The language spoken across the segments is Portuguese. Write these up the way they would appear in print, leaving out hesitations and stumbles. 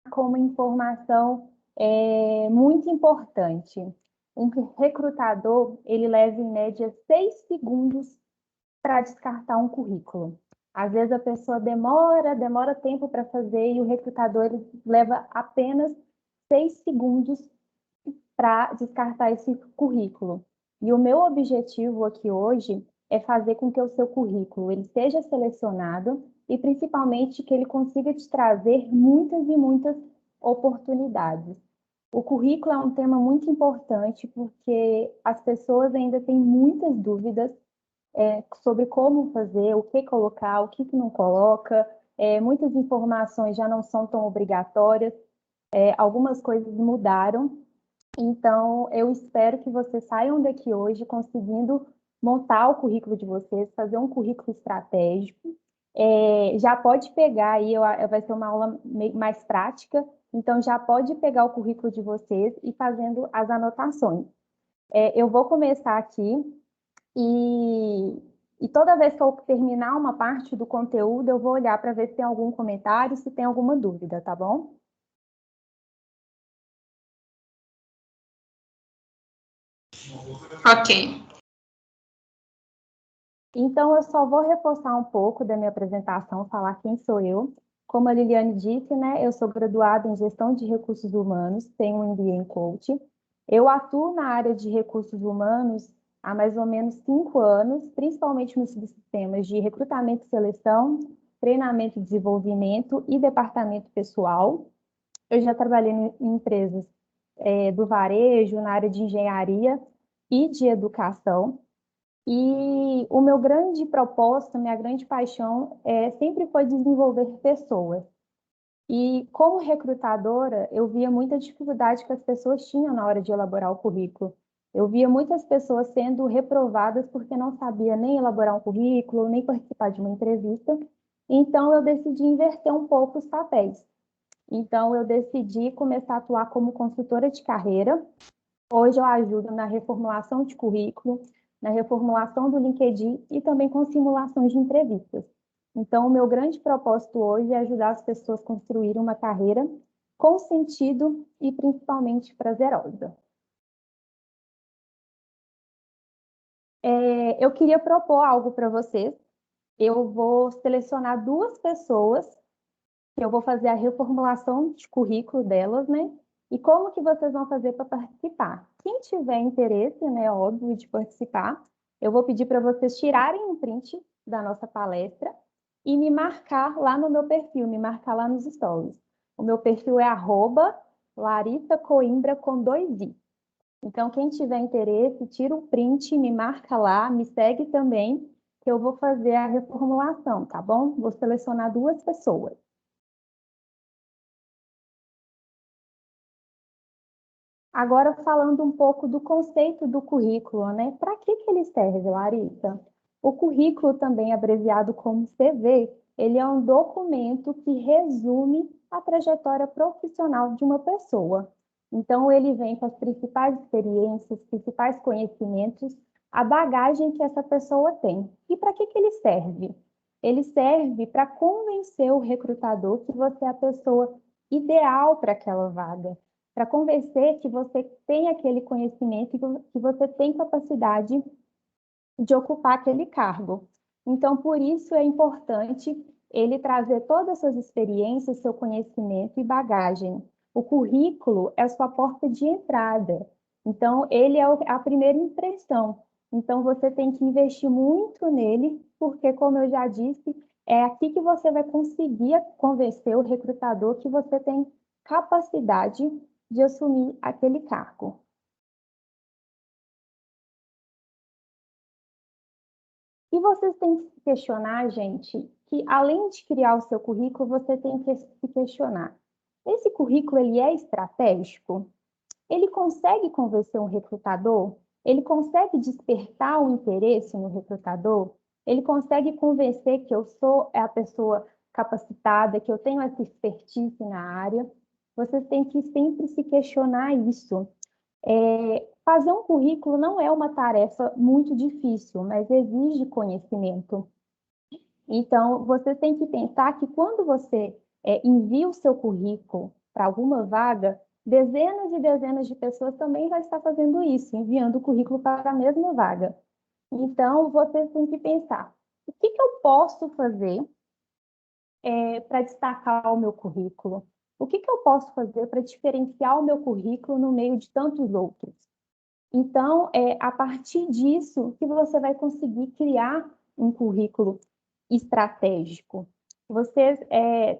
com uma informação muito importante. Um recrutador, ele leva em média 6 segundos para descartar um currículo. Às vezes a pessoa demora tempo para fazer e o recrutador ele leva apenas 6 segundos para descartar esse currículo. E o meu objetivo aqui hoje é fazer com que o seu currículo ele seja selecionado e principalmente que ele consiga te trazer muitas e muitas oportunidades. O currículo é um tema muito importante porque as pessoas ainda têm muitas dúvidas sobre como fazer, o que colocar, o que não coloca. Muitas informações já não são tão obrigatórias, algumas coisas mudaram. Então, eu espero que vocês saiam daqui hoje conseguindo montar o currículo de vocês, fazer um currículo estratégico. Já pode pegar aí, vai ser uma aula mais prática, então já pode pegar o currículo de vocês e fazendo as anotações. Eu vou começar aqui e toda vez que eu terminar uma parte do conteúdo, eu vou olhar para ver se tem algum comentário, se tem alguma dúvida, tá bom? Ok. Então, eu só vou reforçar um pouco da minha apresentação, falar quem sou eu. Como a Liliane disse, né, eu sou graduada em Gestão de Recursos Humanos, tenho um MBA em Coaching. Eu atuo na área de recursos humanos há mais ou menos 5 anos, principalmente nos sistemas de recrutamento e seleção, treinamento e desenvolvimento e departamento pessoal. Eu já trabalhei em empresas do varejo, na área de engenharia e de educação. E o meu grande propósito, minha grande paixão, sempre foi desenvolver pessoas. E como recrutadora, eu via muita dificuldade que as pessoas tinham na hora de elaborar o currículo. Eu via muitas pessoas sendo reprovadas porque não sabia nem elaborar um currículo, nem participar de uma entrevista. Então, eu decidi inverter um pouco os papéis. Então, eu decidi começar a atuar como consultora de carreira. Hoje eu ajudo na reformulação de currículo, na reformulação do LinkedIn e também com simulações de entrevistas. Então, o meu grande propósito hoje é ajudar as pessoas a construir uma carreira com sentido e principalmente prazerosa. Eu queria propor algo para vocês. Eu vou selecionar 2 pessoas que eu vou fazer a reformulação de currículo delas, né? E como que vocês vão fazer para participar? Quem tiver interesse, né, óbvio, de participar, eu vou pedir para vocês tirarem um print da nossa palestra e me marcar lá no meu perfil, me marcar lá nos stories. O meu perfil é @LarissaCoimbra com 2 i. Então, quem tiver interesse, tira um print, me marca lá, me segue também, que eu vou fazer a reformulação, tá bom? Vou selecionar 2 pessoas. Agora, falando um pouco do conceito do currículo, né? Para que ele serve, Larissa? O currículo, também abreviado como CV, ele é um documento que resume a trajetória profissional de uma pessoa. Então, ele vem com as principais experiências, principais conhecimentos, a bagagem que essa pessoa tem. E para que ele serve? Ele serve para convencer o recrutador que você é a pessoa ideal para aquela vaga, para convencer que você tem aquele conhecimento e que você tem capacidade de ocupar aquele cargo. Então, por isso é importante ele trazer todas as suas experiências, seu conhecimento e bagagem. O currículo é a sua porta de entrada. Então, ele é a primeira impressão. Então, você tem que investir muito nele, porque, como eu já disse, é aqui que você vai conseguir convencer o recrutador que você tem capacidade de assumir aquele cargo. E vocês têm que se questionar, gente, que além de criar o seu currículo, você tem que se questionar. Esse currículo, ele é estratégico? Ele consegue convencer um recrutador? Ele consegue despertar o interesse no recrutador? Ele consegue convencer que eu sou a pessoa capacitada, que eu tenho essa expertise na área? Vocês têm que sempre se questionar isso. Fazer um currículo não é uma tarefa muito difícil, mas exige conhecimento. Então, você tem que pensar que quando você envia o seu currículo para alguma vaga, dezenas e dezenas de pessoas também vai estar fazendo isso, enviando o currículo para a mesma vaga. Então, você tem que pensar, o que que eu posso fazer para destacar o meu currículo? O que que eu posso fazer para diferenciar o meu currículo no meio de tantos outros? Então, é a partir disso que você vai conseguir criar um currículo estratégico. Você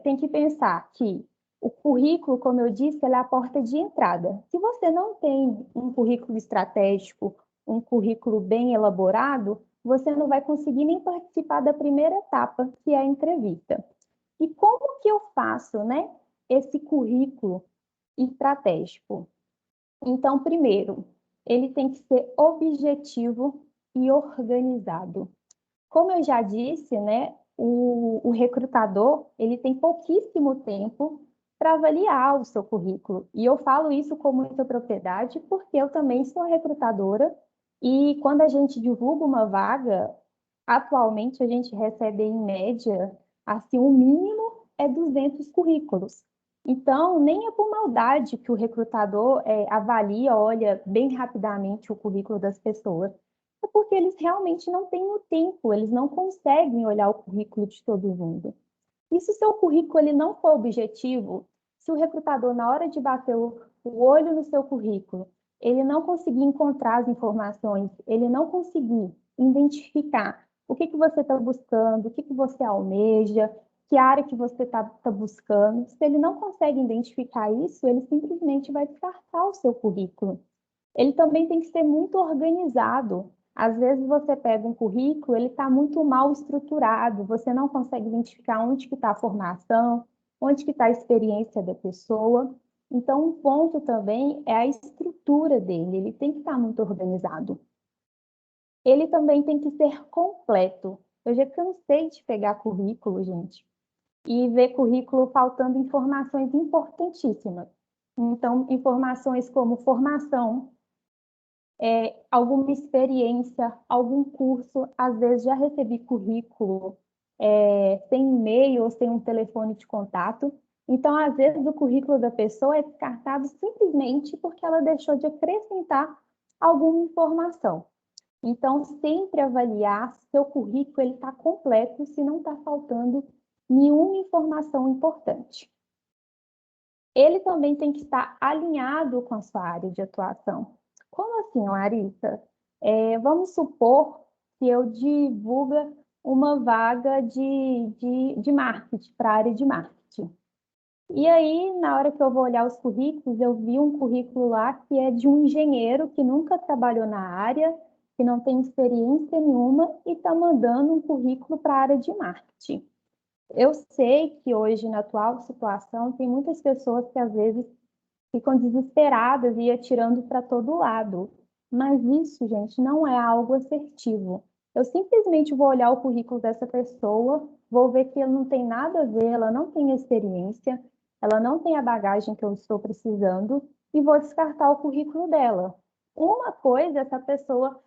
tem que pensar que o currículo, como eu disse, ele é a porta de entrada. Se você não tem um currículo estratégico, um currículo bem elaborado, você não vai conseguir nem participar da primeira etapa, que é a entrevista. E como que eu faço, né, esse currículo estratégico? Então, primeiro, ele tem que ser objetivo e organizado. Como eu já disse, né, o recrutador, ele tem pouquíssimo tempo para avaliar o seu currículo. E eu falo isso com muita propriedade porque eu também sou recrutadora e quando a gente divulga uma vaga, atualmente a gente recebe em média, assim, o mínimo é 200 currículos. Então, nem é por maldade que o recrutador avalia, olha bem rapidamente o currículo das pessoas. É porque eles realmente não têm o tempo, eles não conseguem olhar o currículo de todo mundo. E se o seu currículo ele não for objetivo, se o recrutador, na hora de bater o olho no seu currículo, ele não conseguir encontrar as informações, ele não conseguir identificar o que você está buscando, o que você almeja, que área que você está buscando, se ele não consegue identificar isso, ele simplesmente vai descartar o seu currículo. Ele também tem que ser muito organizado. Às vezes você pega um currículo, ele está muito mal estruturado, você não consegue identificar onde que está a formação, onde que está a experiência da pessoa. Então, um ponto também é a estrutura dele, ele tem que estar muito organizado. Ele também tem que ser completo. Eu já cansei de pegar currículo, gente, e ver currículo faltando informações importantíssimas. Então, informações como formação, alguma experiência, algum curso, às vezes já recebi currículo sem e-mail ou sem um telefone de contato. Então, às vezes, o currículo da pessoa é descartado simplesmente porque ela deixou de acrescentar alguma informação. Então, sempre avaliar se seu currículo está completo, se não está faltando nenhuma informação importante. Ele também tem que estar alinhado com a sua área de atuação. Como assim, Larissa? Vamos supor que eu divulga uma vaga de marketing, para a área de marketing. E aí, na hora que eu vou olhar os currículos, eu vi um currículo lá que é de um engenheiro que nunca trabalhou na área, que não tem experiência nenhuma e está mandando um currículo para a área de marketing. Eu sei que hoje, na atual situação, tem muitas pessoas que às vezes ficam desesperadas e atirando para todo lado. Mas isso, gente, não é algo assertivo. Eu simplesmente vou olhar o currículo dessa pessoa, vou ver que ela não tem nada a ver, ela não tem experiência, ela não tem a bagagem que eu estou precisando e vou descartar o currículo dela. Uma coisa é essa pessoa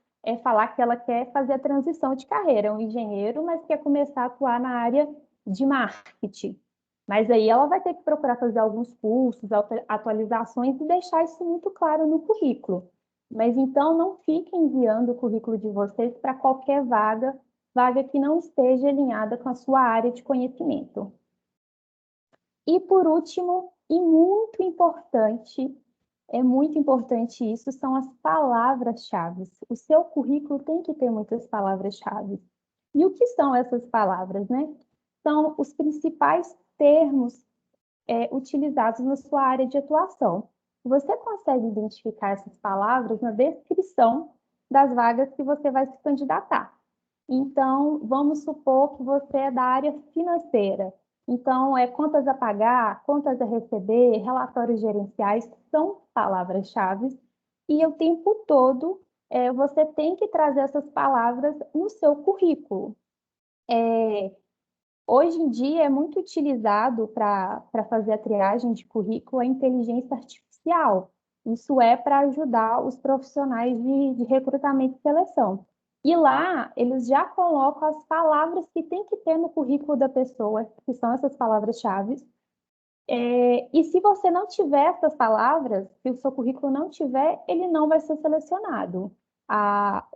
falar que ela quer fazer a transição de carreira, é um engenheiro, mas quer começar a atuar na área de marketing. Mas aí ela vai ter que procurar fazer alguns cursos, atualizações e deixar isso muito claro no currículo. Mas então não fiquem enviando o currículo de vocês para qualquer vaga, vaga que não esteja alinhada com a sua área de conhecimento. E por último, e muito importante isso, são as palavras-chave. O seu currículo tem que ter muitas palavras-chave. E o que são essas palavras, né? São os principais termos utilizados na sua área de atuação. Você consegue identificar essas palavras na descrição das vagas que você vai se candidatar. Então, vamos supor que você é da área financeira. Então, contas a pagar, contas a receber, relatórios gerenciais, são palavras-chave. E o tempo todo, você tem que trazer essas palavras no seu currículo. Hoje em dia é muito utilizado para fazer a triagem de currículo a inteligência artificial. Isso é para ajudar os profissionais de recrutamento e seleção. E lá eles já colocam as palavras que tem que ter no currículo da pessoa, que são essas palavras-chave, E se você não tiver essas palavras, se o seu currículo não tiver, ele não vai ser selecionado. A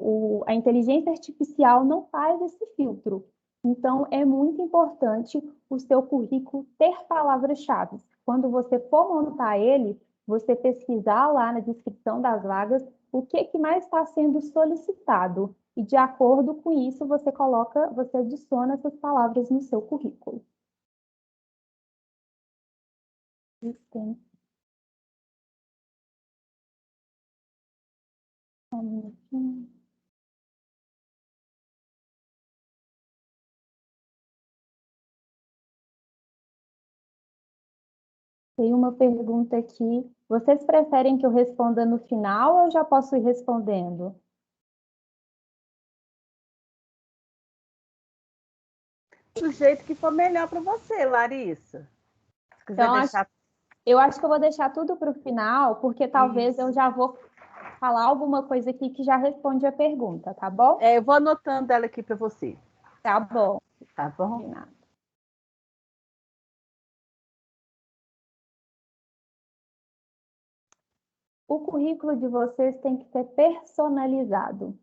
inteligência artificial não faz esse filtro. Então, é muito importante o seu currículo ter palavras-chave. Quando você for montar ele, você pesquisar lá na descrição das vagas o que mais está sendo solicitado. E, de acordo com isso, você adiciona essas palavras no seu currículo. Sim. Tem uma pergunta aqui. Vocês preferem que eu responda no final ou eu já posso ir respondendo? Do jeito que for melhor para você, Larissa. Se quiser Então, deixar. eu acho que eu vou deixar tudo para o final, porque talvez eu já vou falar alguma coisa aqui que já responde a pergunta, tá bom? Eu vou anotando ela aqui para você. Tá bom. Tá bom? O currículo de vocês tem que ser personalizado.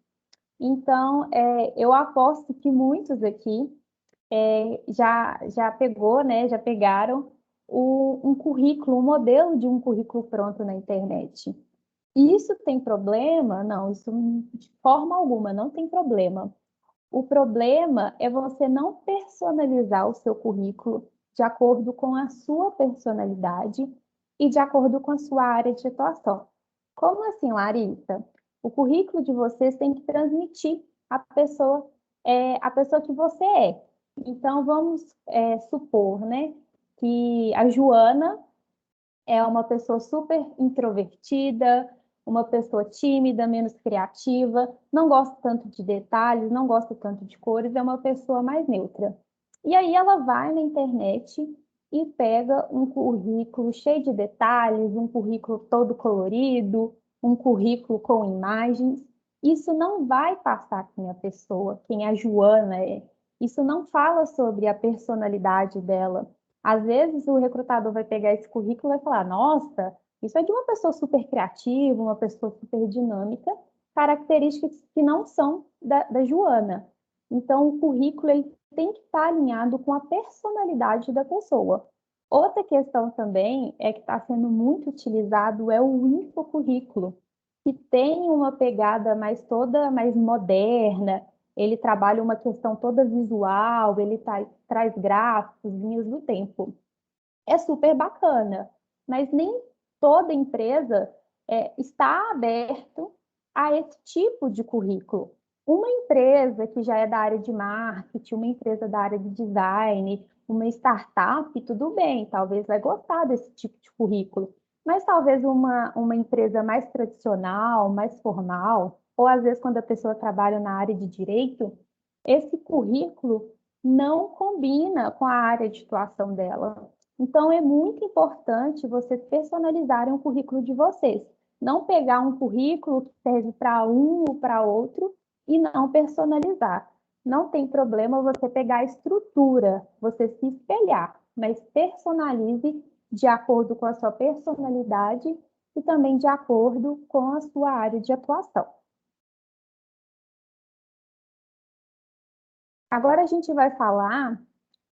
Então, eu aposto que muitos aqui já pegou, né? Já pegaram um currículo, um modelo de um currículo pronto na internet. E isso tem problema? Não, isso de forma alguma não tem problema. O problema é você não personalizar o seu currículo de acordo com a sua personalidade e de acordo com a sua área de atuação. Como assim, Larissa? O currículo de vocês tem que transmitir a pessoa que você é. Então, vamos supor, né, que a Joana é uma pessoa super introvertida, uma pessoa tímida, menos criativa, não gosta tanto de detalhes, não gosta tanto de cores, é uma pessoa mais neutra. E aí ela vai na internet e pega um currículo cheio de detalhes, um currículo todo colorido, um currículo com imagens. Isso não vai passar quem a pessoa, quem a Joana é. Isso não fala sobre a personalidade dela. Às vezes o recrutador vai pegar esse currículo e vai falar: nossa, isso é de uma pessoa super criativa, uma pessoa super dinâmica, características que não são da Joana. Então, o currículo ele tem que estar alinhado com a personalidade da pessoa. Outra questão também é que está sendo muito utilizado é o infocurrículo, que tem uma pegada mais moderna, ele trabalha uma questão toda visual, ele traz gráficos, linhas do tempo. É super bacana, mas nem toda empresa está aberto a esse tipo de currículo. Uma empresa que já é da área de marketing, uma empresa da área de design, uma startup, tudo bem, talvez vai gostar desse tipo de currículo. Mas talvez uma empresa mais tradicional, mais formal, ou às vezes quando a pessoa trabalha na área de direito, esse currículo não combina com a área de atuação dela. Então, é muito importante vocês personalizarem o currículo de vocês. Não pegar um currículo que serve para um ou para outro e não personalizar. Não tem problema você pegar a estrutura, você se espelhar, mas personalize de acordo com a sua personalidade e também de acordo com a sua área de atuação. Agora a gente vai falar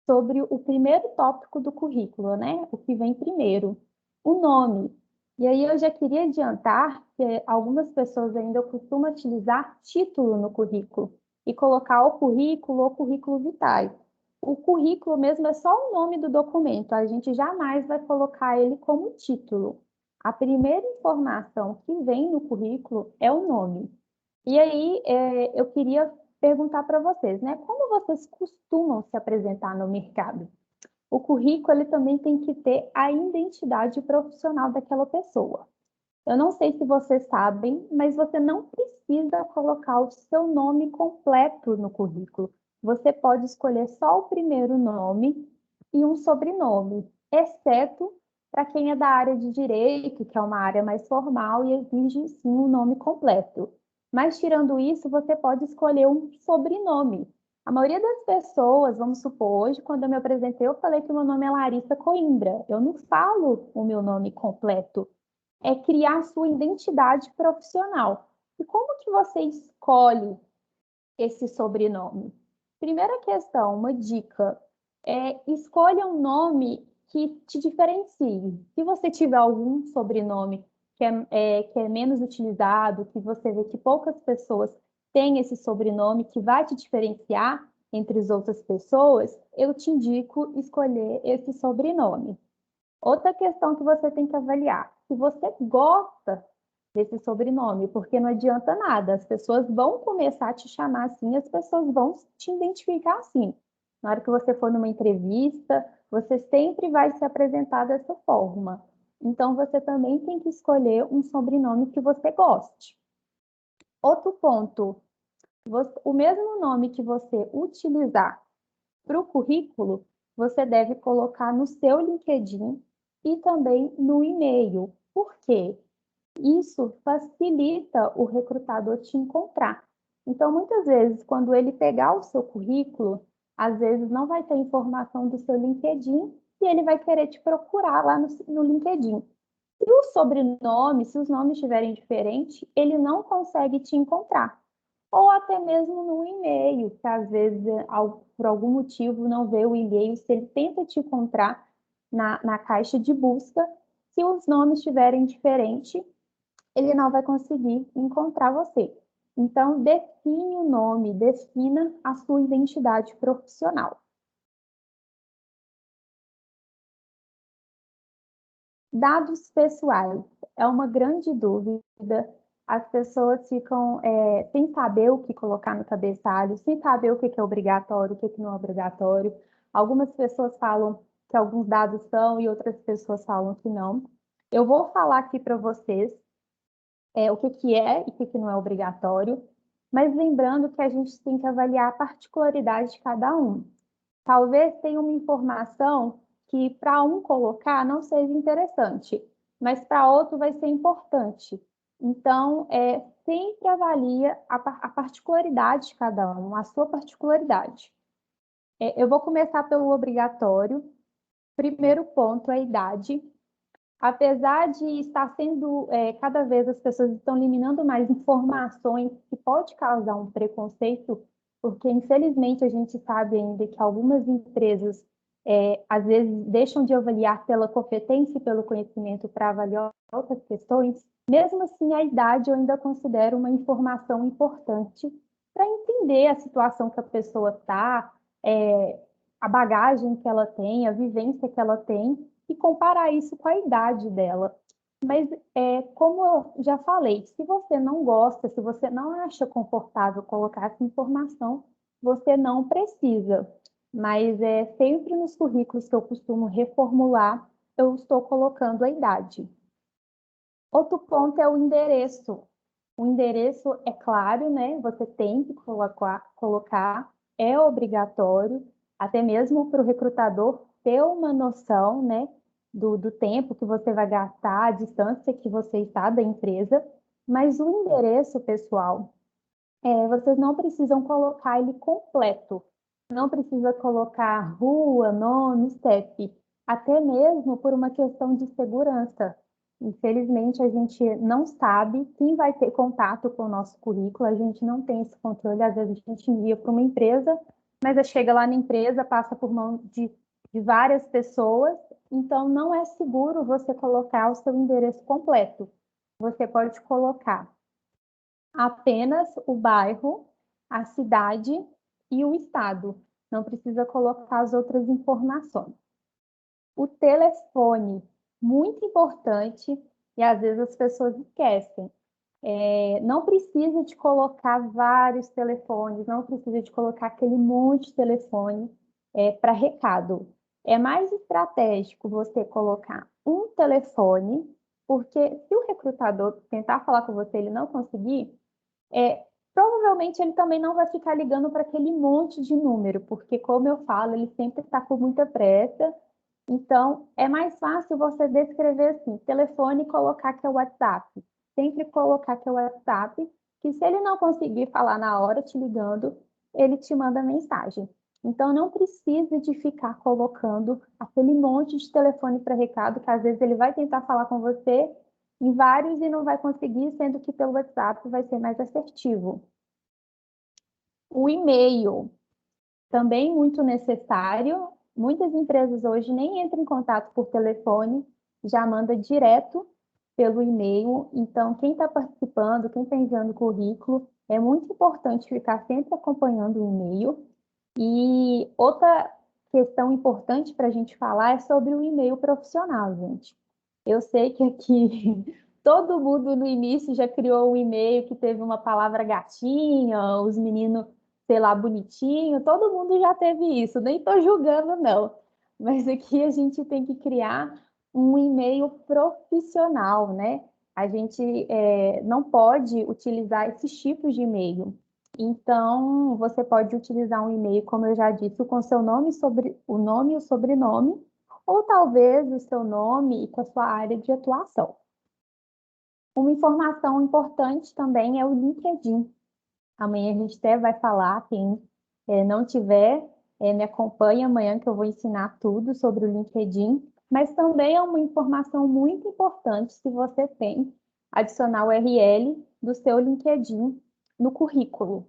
sobre o primeiro tópico do currículo, né? O que vem primeiro, o nome. E aí eu já queria adiantar que algumas pessoas ainda costumam utilizar título no currículo e colocar o currículo ou currículo vitae. O currículo mesmo é só o nome do documento, a gente jamais vai colocar ele como título. A primeira informação que vem no currículo é o nome. E aí, eu queria perguntar para vocês, né? Como vocês costumam se apresentar no mercado? O currículo ele também tem que ter a identidade profissional daquela pessoa. Eu não sei se vocês sabem, mas você não precisa colocar o seu nome completo no currículo. Você pode escolher só o primeiro nome e um sobrenome, exceto para quem é da área de direito, que é uma área mais formal e exige sim um nome completo. Mas tirando isso, você pode escolher um sobrenome. A maioria das pessoas, vamos supor, hoje, quando eu me apresentei, eu falei que o meu nome é Larissa Coimbra. Eu não falo o meu nome completo. É criar a sua identidade profissional. E como que você escolhe esse sobrenome? Primeira questão, uma dica, escolha um nome que te diferencie. Se você tiver algum sobrenome que é menos utilizado, que você vê que poucas pessoas têm esse sobrenome que vai te diferenciar entre as outras pessoas, eu te indico escolher esse sobrenome. Outra questão que você tem que avaliar, se você gosta desse sobrenome, porque não adianta nada, as pessoas vão começar a te chamar assim, as pessoas vão te identificar assim. Na hora que você for numa entrevista, você sempre vai se apresentar dessa forma. Então, você também tem que escolher um sobrenome que você goste. Outro ponto, o mesmo nome que você utilizar para o currículo, você deve colocar no seu LinkedIn e também no e-mail. Por quê? Isso facilita o recrutador te encontrar. Então, muitas vezes, quando ele pegar o seu currículo, às vezes não vai ter informação do seu LinkedIn e ele vai querer te procurar lá no LinkedIn. Se o sobrenome, se os nomes estiverem diferentes, ele não consegue te encontrar. Ou até mesmo no e-mail, que às vezes, por algum motivo, não vê o e-mail, se ele tenta te encontrar na caixa de busca, se os nomes estiverem diferentes, ele não vai conseguir encontrar você. Então, define o nome, defina a sua identidade profissional. Dados pessoais é uma grande dúvida. As pessoas ficam sem saber o que colocar no cabeçalho, sem saber o que é obrigatório, o que não é obrigatório. Algumas pessoas falam que alguns dados são e outras pessoas falam que não. Eu vou falar aqui para vocês o que é e o que não é obrigatório, mas lembrando que a gente tem que avaliar a particularidade de cada um. Talvez tenha uma informação que para um colocar não seja interessante, mas para outro vai ser importante. Então, sempre avalia a particularidade de cada um, a sua particularidade. Eu vou começar pelo obrigatório. Primeiro ponto é a idade. Apesar de estar sendo, cada vez as pessoas estão eliminando mais informações que pode causar um preconceito, porque infelizmente a gente sabe ainda que algumas empresas às vezes deixam de avaliar pela competência e pelo conhecimento para avaliar outras questões. Mesmo assim, a idade eu ainda considero uma informação importante para entender a situação que a pessoa está, a bagagem que ela tem, a vivência que ela tem e comparar isso com a idade dela. Mas, como eu já falei, se você não gosta, se você não acha confortável colocar essa informação, você não precisa. Mas sempre nos currículos que eu costumo reformular, eu estou colocando a idade. Outro ponto é o endereço. O endereço é claro, né? Você tem que colocar, é obrigatório, até mesmo para o recrutador ter uma noção, né, do tempo que você vai gastar, a distância que você está da empresa. Mas o endereço, pessoal, vocês não precisam colocar ele completo. Não precisa colocar rua, nome, CEP, até mesmo por uma questão de segurança. Infelizmente, a gente não sabe quem vai ter contato com o nosso currículo, a gente não tem esse controle. Às vezes a gente envia para uma empresa, mas chega lá na empresa, passa por mão de várias pessoas, então não é seguro você colocar o seu endereço completo. Você pode colocar apenas o bairro, a cidade e o estado. Não precisa colocar as outras informações. O telefone, muito importante, e às vezes as pessoas esquecem. Não precisa de colocar vários telefones, não precisa de colocar aquele monte de telefone para recado. É mais estratégico você colocar um telefone, porque se o recrutador tentar falar com você e ele não conseguir, provavelmente ele também não vai ficar ligando para aquele monte de número, porque, como eu falo, ele sempre está com muita pressa. Então, é mais fácil você descrever assim, telefone e colocar que é o WhatsApp. Sempre colocar que é o WhatsApp, que se ele não conseguir falar na hora te ligando, ele te manda mensagem. Então, não precisa de ficar colocando aquele monte de telefone para recado, que às vezes ele vai tentar falar com você em vários e não vai conseguir, sendo que pelo WhatsApp vai ser mais assertivo. O e-mail, também muito necessário. Muitas empresas hoje nem entram em contato por telefone, já manda direto pelo e-mail. Então, quem está participando, quem está enviando currículo, é muito importante ficar sempre acompanhando o e-mail. E outra questão importante para a gente falar é sobre o e-mail profissional, gente. Eu sei que aqui todo mundo no início já criou um e-mail que teve uma palavra gatinha, os meninos, sei lá, bonitinho, todo mundo já teve isso, nem estou julgando, não. Mas aqui a gente tem que criar um e-mail profissional, né? A gente não pode utilizar esses tipos de e-mail. Então, você pode utilizar um e-mail, como eu já disse, com seu nome, o nome e o sobrenome, ou talvez o seu nome e com a sua área de atuação. Uma informação importante também é o LinkedIn. Amanhã a gente até vai falar, quem não tiver, me acompanha amanhã que eu vou ensinar tudo sobre o LinkedIn, mas também é uma informação muito importante se você tem adicionar o URL do seu LinkedIn no currículo.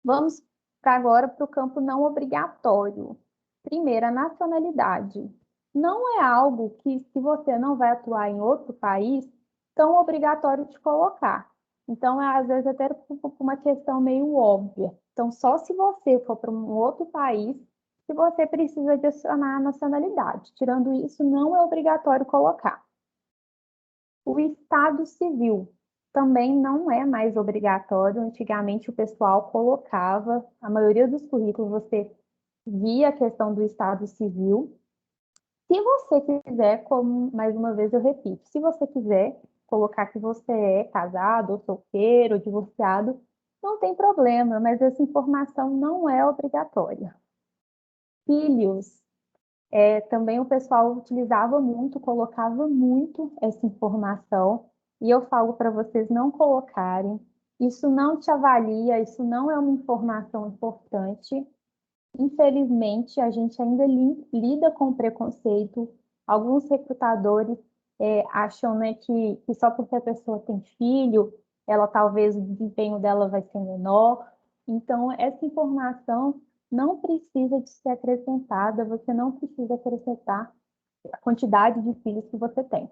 Vamos agora para o campo não obrigatório. Primeiro, a nacionalidade. Não é algo que, se você não vai atuar em outro país, tão obrigatório de colocar. Então, às vezes, até uma questão meio óbvia. Então, só se você for para um outro país, que você precisa adicionar a nacionalidade. Tirando isso, não é obrigatório colocar. O estado civil também não é mais obrigatório. Antigamente o pessoal colocava, a maioria dos currículos você via a questão do estado civil. Se você quiser, como mais uma vez eu repito, se você quiser colocar que você é casado, ou solteiro, ou divorciado, não tem problema, mas essa informação não é obrigatória. Filhos, também o pessoal utilizava muito, colocava muito essa informação, e eu falo para vocês não colocarem. Isso não te avalia, isso não é uma informação importante. Infelizmente, a gente ainda lida com preconceito. Alguns recrutadores acham, né, que só porque a pessoa tem filho, ela talvez o desempenho dela vai ser menor. Então, essa informação não precisa de ser acrescentada, você não precisa acrescentar a quantidade de filhos que você tem.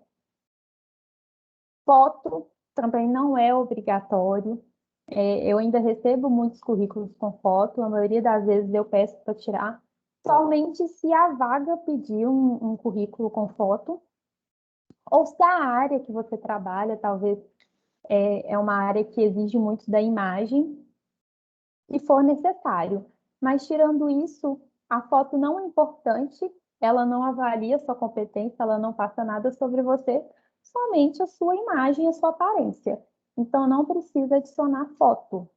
Foto também não é obrigatório. Eu ainda recebo muitos currículos com foto, a maioria das vezes eu peço para tirar, somente se a vaga pedir um currículo com foto, ou se a área que você trabalha, talvez é uma área que exige muito da imagem, se for necessário. Mas tirando isso, a foto não é importante, ela não avalia sua competência, ela não passa nada sobre você, somente a sua imagem e a sua aparência. Então, não precisa adicionar foto.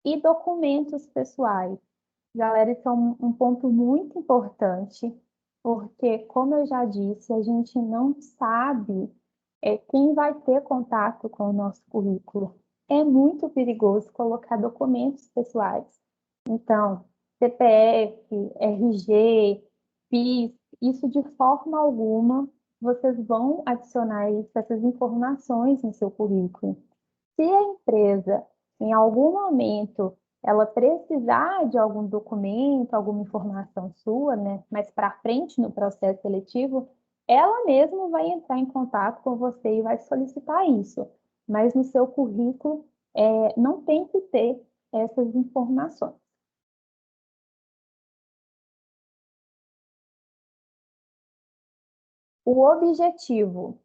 E documentos pessoais. Galera, isso é um ponto muito importante, porque, como eu já disse, a gente não sabe quem vai ter contato com o nosso currículo. É muito perigoso colocar documentos pessoais. Então, CPF, RG, PIS, isso de forma alguma vocês vão adicionar essas informações no seu currículo. Se a empresa, em algum momento, ela precisar de algum documento, alguma informação sua, né, mais para frente no processo seletivo, ela mesma vai entrar em contato com você e vai solicitar isso. Mas no seu currículo, não tem que ter essas informações. O objetivo,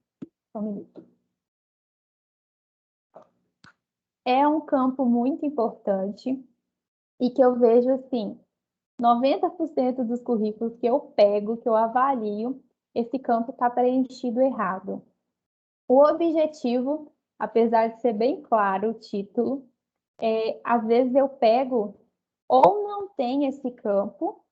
só um minuto, é um campo muito importante e que eu vejo assim, 90% dos currículos que eu pego, que eu avalio, esse campo está preenchido errado. O objetivo, apesar de ser bem claro o título, às vezes eu pego ou não tem esse campo,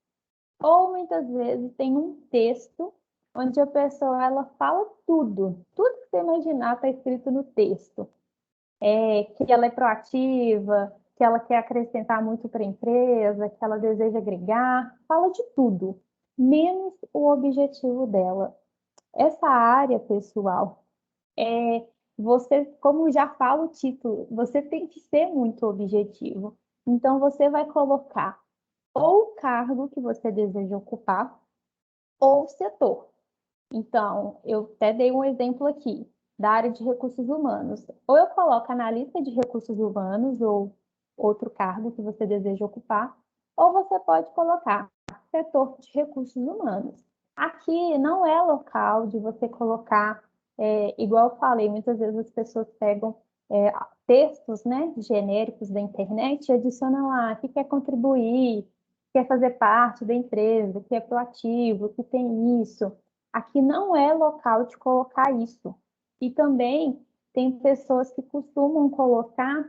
ou muitas vezes tem um texto onde a pessoa ela fala tudo que você imaginar está escrito no texto. Que ela é proativa, que ela quer acrescentar muito para a empresa, que ela deseja agregar, fala de tudo, menos o objetivo dela. Essa área pessoal é você, como já fala o título, você tem que ser muito objetivo. Então você vai colocar ou o cargo que você deseja ocupar ou o setor. Então, eu até dei um exemplo aqui da área de recursos humanos. Ou eu coloco analista de recursos humanos ou outro cargo que você deseja ocupar, ou você pode colocar setor de recursos humanos. Aqui não é local de você colocar, igual eu falei, muitas vezes as pessoas pegam textos, né, genéricos da internet e adicionam lá que quer contribuir, quer fazer parte da empresa, que é proativo, que tem isso. Aqui não é local de colocar isso. E também tem pessoas que costumam colocar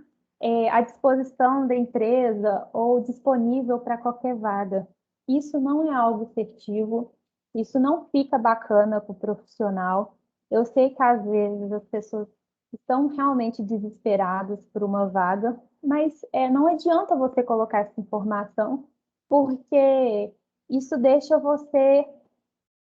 à disposição da empresa ou disponível para qualquer vaga. Isso não é algo efetivo, isso não fica bacana para o profissional. Eu sei que às vezes as pessoas estão realmente desesperadas por uma vaga, mas não adianta você colocar essa informação, porque isso deixa você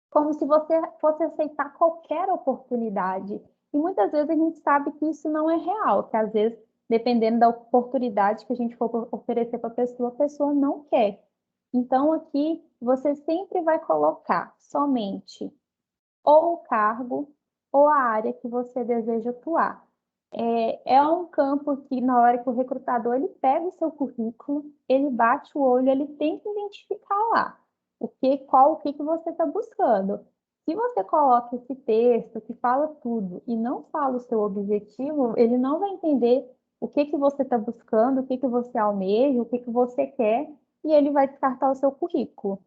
como se você fosse aceitar qualquer oportunidade. E muitas vezes a gente sabe que isso não é real, que às vezes, dependendo da oportunidade que a gente for oferecer para a pessoa não quer. Então, aqui, você sempre vai colocar somente ou o cargo ou a área que você deseja atuar. É um campo que, na hora que o recrutador ele pega o seu currículo, ele bate o olho, ele tem que identificar lá o que você está buscando. Se você coloca esse texto que fala tudo e não fala o seu objetivo, ele não vai entender o que você está buscando, o que você almeja, o que você quer, e ele vai descartar o seu currículo.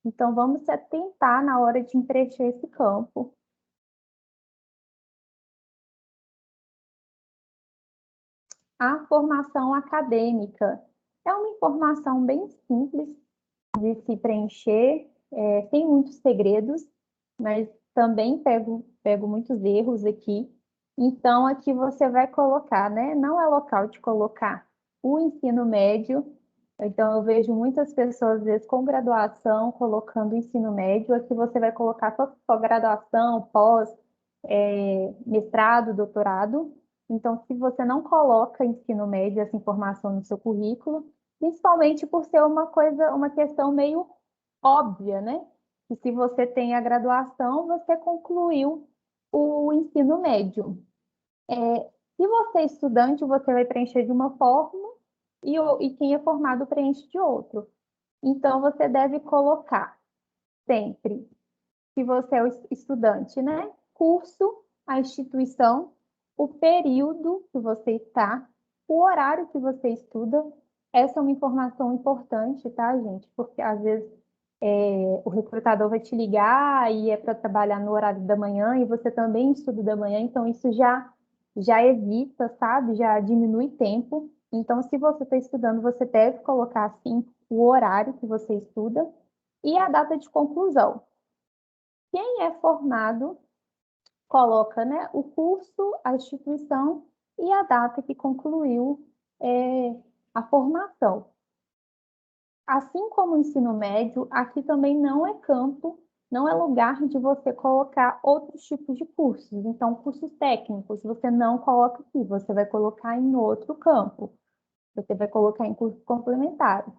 Então, vamos se atentar na hora de preencher esse campo. A formação acadêmica é uma informação bem simples de se preencher, tem muitos segredos, mas também pego muitos erros aqui. Então, aqui você vai colocar, né? Não é local de colocar o ensino médio. Então, eu vejo muitas pessoas, às vezes, com graduação, colocando o ensino médio. Aqui você vai colocar só graduação, pós, mestrado, doutorado. Então, se você não coloca ensino médio, essa informação no seu currículo, principalmente por ser uma coisa, uma questão meio óbvia, né? Que se você tem a graduação, você concluiu o ensino médio. Se você é estudante, você vai preencher de uma forma e quem é formado preenche de outro. Então, você deve colocar sempre, se você é o estudante, né? Curso, a instituição, o período que você está, o horário que você estuda. Essa é uma informação importante, tá, gente? Porque às vezes o recrutador vai te ligar e é para trabalhar no horário da manhã e você também estuda da manhã, então isso já evita, sabe? Já diminui tempo. Então, se você está estudando, você deve colocar assim o horário que você estuda e a data de conclusão. Quem é formado coloca, né, o curso, a instituição e a data que concluiu a formação. Assim como o ensino médio, aqui também não é campo, não é lugar de você colocar outros tipos de cursos. Então, cursos técnicos, você não coloca aqui, você vai colocar em outro campo. Você vai colocar em cursos complementares.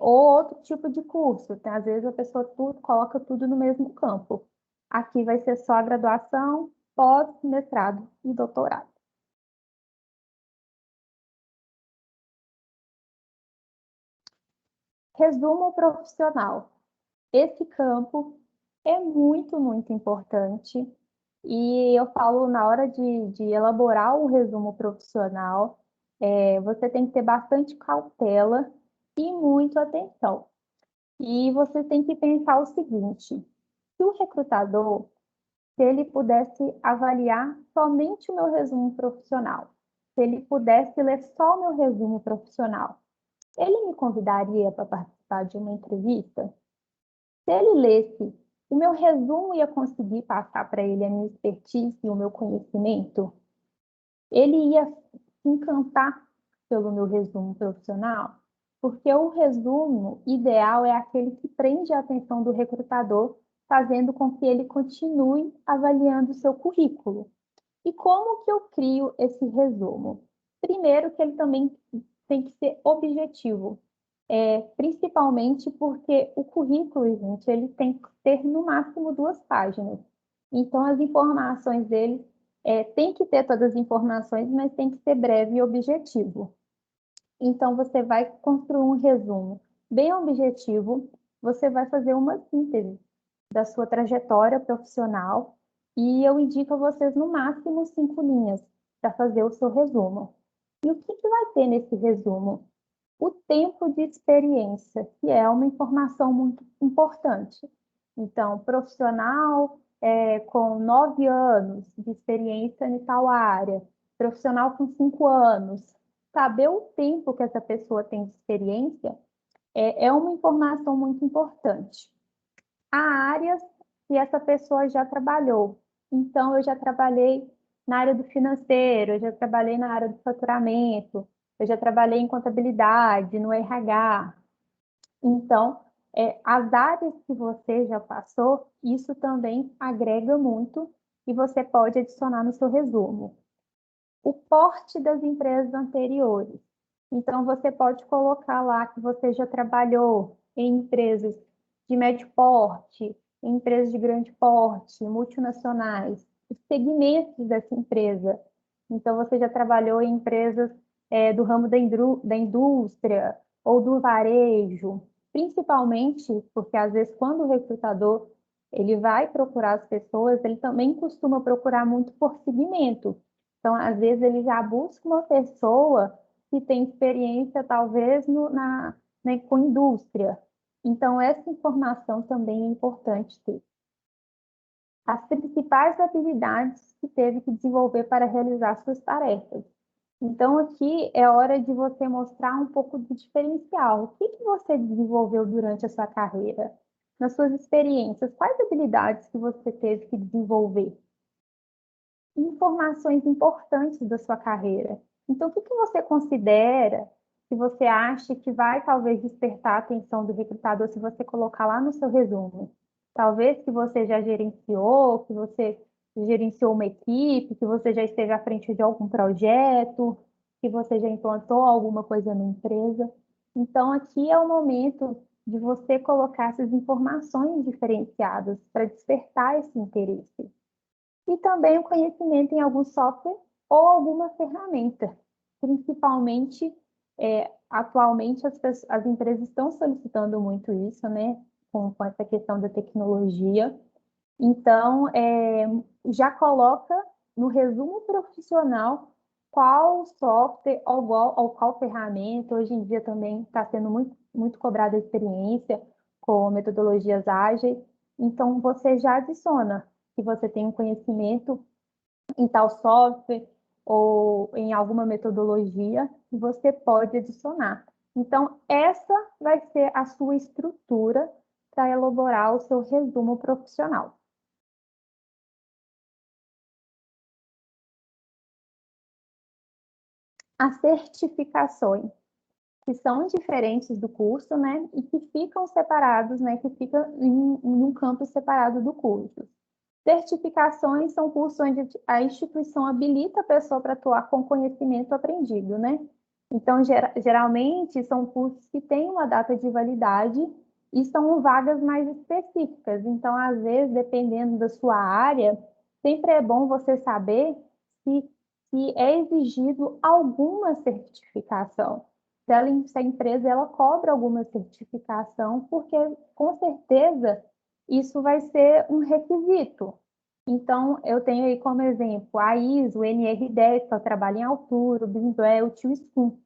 Ou outro tipo de curso. Às vezes a pessoa coloca tudo no mesmo campo. Aqui vai ser só a graduação, pós, mestrado e doutorado. Resumo profissional. Esse campo é muito, muito importante. E eu falo na hora de elaborar o resumo profissional, você tem que ter bastante cautela e muita atenção. E você tem que pensar o seguinte: se o recrutador, se ele pudesse avaliar somente o meu resumo profissional, se ele pudesse ler só o meu resumo profissional, ele me convidaria para participar de uma entrevista? Se ele lesse o meu resumo, ia conseguir passar para ele a minha expertise e o meu conhecimento? Ele ia se encantar pelo meu resumo profissional? Porque o resumo ideal é aquele que prende a atenção do recrutador, fazendo com que ele continue avaliando o seu currículo. E como que eu crio esse resumo? Primeiro, que ele também tem que ser objetivo, principalmente porque o currículo, gente, ele tem que ter no máximo 2 páginas. Então, as informações dele tem que ter todas as informações, mas tem que ser breve e objetivo. Então, você vai construir um resumo bem objetivo, você vai fazer uma síntese da sua trajetória profissional e eu indico a vocês no máximo 5 linhas para fazer o seu resumo. E o que vai ter nesse resumo? O tempo de experiência, que é uma informação muito importante. Então, profissional com 9 anos de experiência em tal área, profissional com 5 anos. Saber o tempo que essa pessoa tem de experiência é uma informação muito importante. Há áreas que essa pessoa já trabalhou. Então, eu já trabalhei na área do financeiro, eu já trabalhei na área do faturamento, eu já trabalhei em contabilidade, no RH. Então, as áreas que você já passou, isso também agrega muito e você pode adicionar no seu resumo. O porte das empresas anteriores. Então, você pode colocar lá que você já trabalhou em empresas de médio porte, em empresas de grande porte, multinacionais, os segmentos dessa empresa. Então, você já trabalhou em empresas do ramo da indústria ou do varejo, principalmente porque, às vezes, quando o recrutador ele vai procurar as pessoas, ele também costuma procurar muito por segmento. Então, às vezes, ele já busca uma pessoa que tem experiência, talvez, com indústria. Então, essa informação também é importante ter. As principais habilidades que teve que desenvolver para realizar suas tarefas. Então, aqui é hora de você mostrar um pouco do diferencial. O que você desenvolveu durante a sua carreira? Nas suas experiências, quais habilidades que você teve que desenvolver? Informações importantes da sua carreira. Então, o que você considera, que você acha que vai talvez despertar a atenção do recrutador se você colocar lá no seu resumo? Talvez que você já gerenciou, que você gerenciou uma equipe, que você já esteve à frente de algum projeto, que você já implantou alguma coisa na empresa. Então, aqui é o momento de você colocar essas informações diferenciadas para despertar esse interesse e também o conhecimento em algum software ou alguma ferramenta. Principalmente, atualmente, as empresas estão solicitando muito isso, né? Com essa questão da tecnologia. Então, já coloca no resumo profissional qual software ou qual ferramenta. Hoje em dia também está sendo muito, muito cobrada a experiência com metodologias ágeis. Então, você já adiciona que você tem um conhecimento em tal software ou em alguma metodologia, você pode adicionar. Então, essa vai ser a sua estrutura para elaborar o seu resumo profissional. As certificações, que são diferentes do curso, né, e que ficam separados, né, que fica em um campo separado do curso. Certificações são cursos onde a instituição habilita a pessoa para atuar com conhecimento aprendido, né? Então, geralmente, são cursos que têm uma data de validade e são vagas mais específicas. Então, às vezes, dependendo da sua área, sempre é bom você saber se é exigido alguma certificação. Se a empresa ela cobra alguma certificação, porque, com certeza, isso vai ser um requisito. Então, eu tenho aí como exemplo a ISO, o NR10, que eu trabalho em altura, o Bimwell, o TISCUM.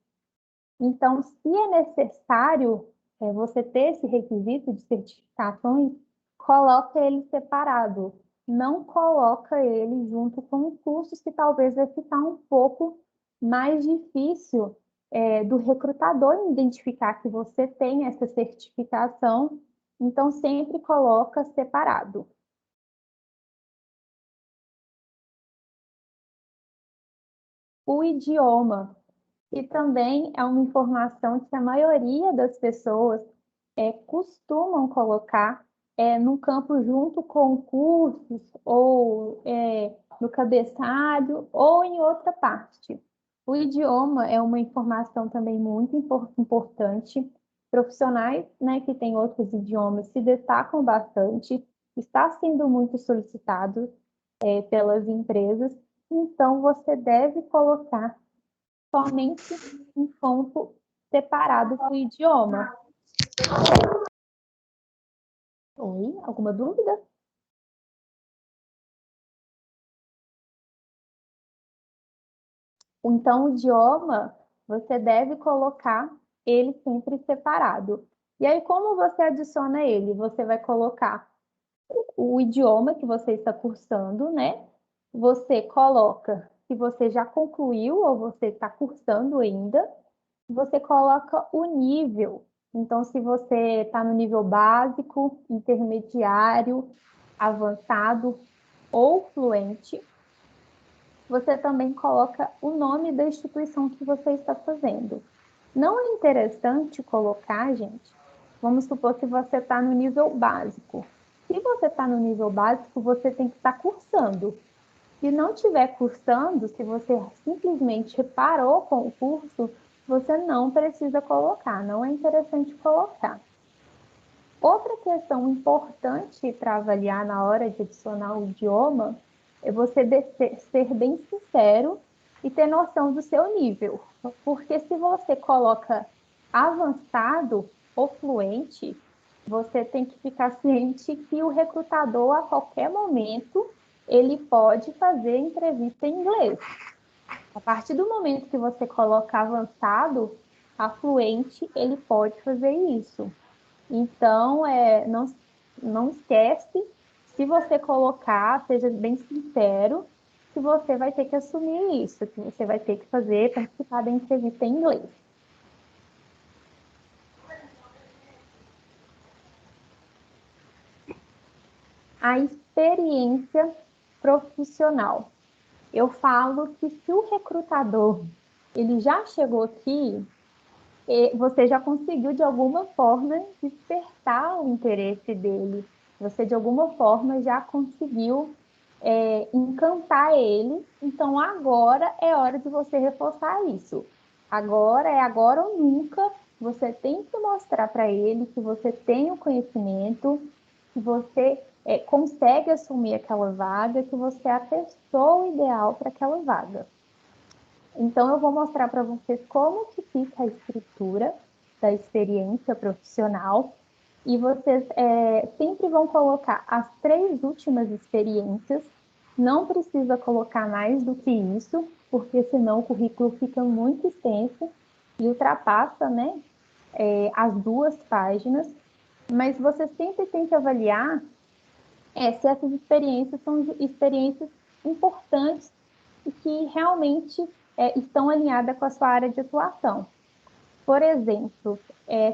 Então, se é necessário você ter esse requisito de certificações, coloca ele separado. Não coloca ele junto com os cursos, que talvez vai ficar um pouco mais difícil do recrutador identificar que você tem essa certificação. Então, sempre coloca separado. O idioma, E também é uma informação que a maioria das pessoas costumam colocar no campo junto com cursos ou no cabeçalho ou em outra parte. O idioma é uma informação também muito importante. Profissionais, né, que têm outros idiomas se destacam bastante, está sendo muito solicitado pelas empresas, então você deve colocar somente um campo separado para o idioma. Oi, alguma dúvida? Então, o idioma, você deve colocar ele sempre separado. E aí, como você adiciona ele? Você vai colocar o idioma que você está cursando, né? Você coloca se você já concluiu ou você está cursando ainda. Você coloca o nível. Então, se você está no nível básico, intermediário, avançado ou fluente, você também coloca o nome da instituição que você está fazendo. Não é interessante colocar, gente, vamos supor que você está no nível básico. Se você está no nível básico, você tem que estar cursando. Se não estiver cursando, se você simplesmente parou com o curso, você não precisa colocar, não é interessante colocar. Outra questão importante para avaliar na hora de adicionar o idioma é você ser bem sincero e ter noção do seu nível. Porque se você coloca avançado ou fluente, você tem que ficar ciente que o recrutador, a qualquer momento, ele pode fazer entrevista em inglês. A partir do momento que você coloca avançado, a fluente, ele pode fazer isso. Então, não esquece, se você colocar, seja bem sincero, que você vai ter que assumir isso, que você vai ter que participar da entrevista em inglês. A experiência profissional. Eu falo que se o recrutador ele já chegou aqui, você já conseguiu de alguma forma despertar o interesse dele. Você de alguma forma já conseguiu encantar ele. Então agora é hora de você reforçar isso. Agora ou nunca. Você tem que mostrar para ele que você tem o conhecimento, que você consegue assumir aquela vaga, que você é a pessoa ideal para aquela vaga. Então, eu vou mostrar para vocês como que fica a estrutura da experiência profissional e vocês sempre vão colocar as 3 últimas experiências, não precisa colocar mais do que isso, porque senão o currículo fica muito extenso e ultrapassa, né, as 2 páginas, mas você sempre tem que avaliar se essas experiências são experiências importantes e que realmente estão alinhadas com a sua área de atuação. Por exemplo,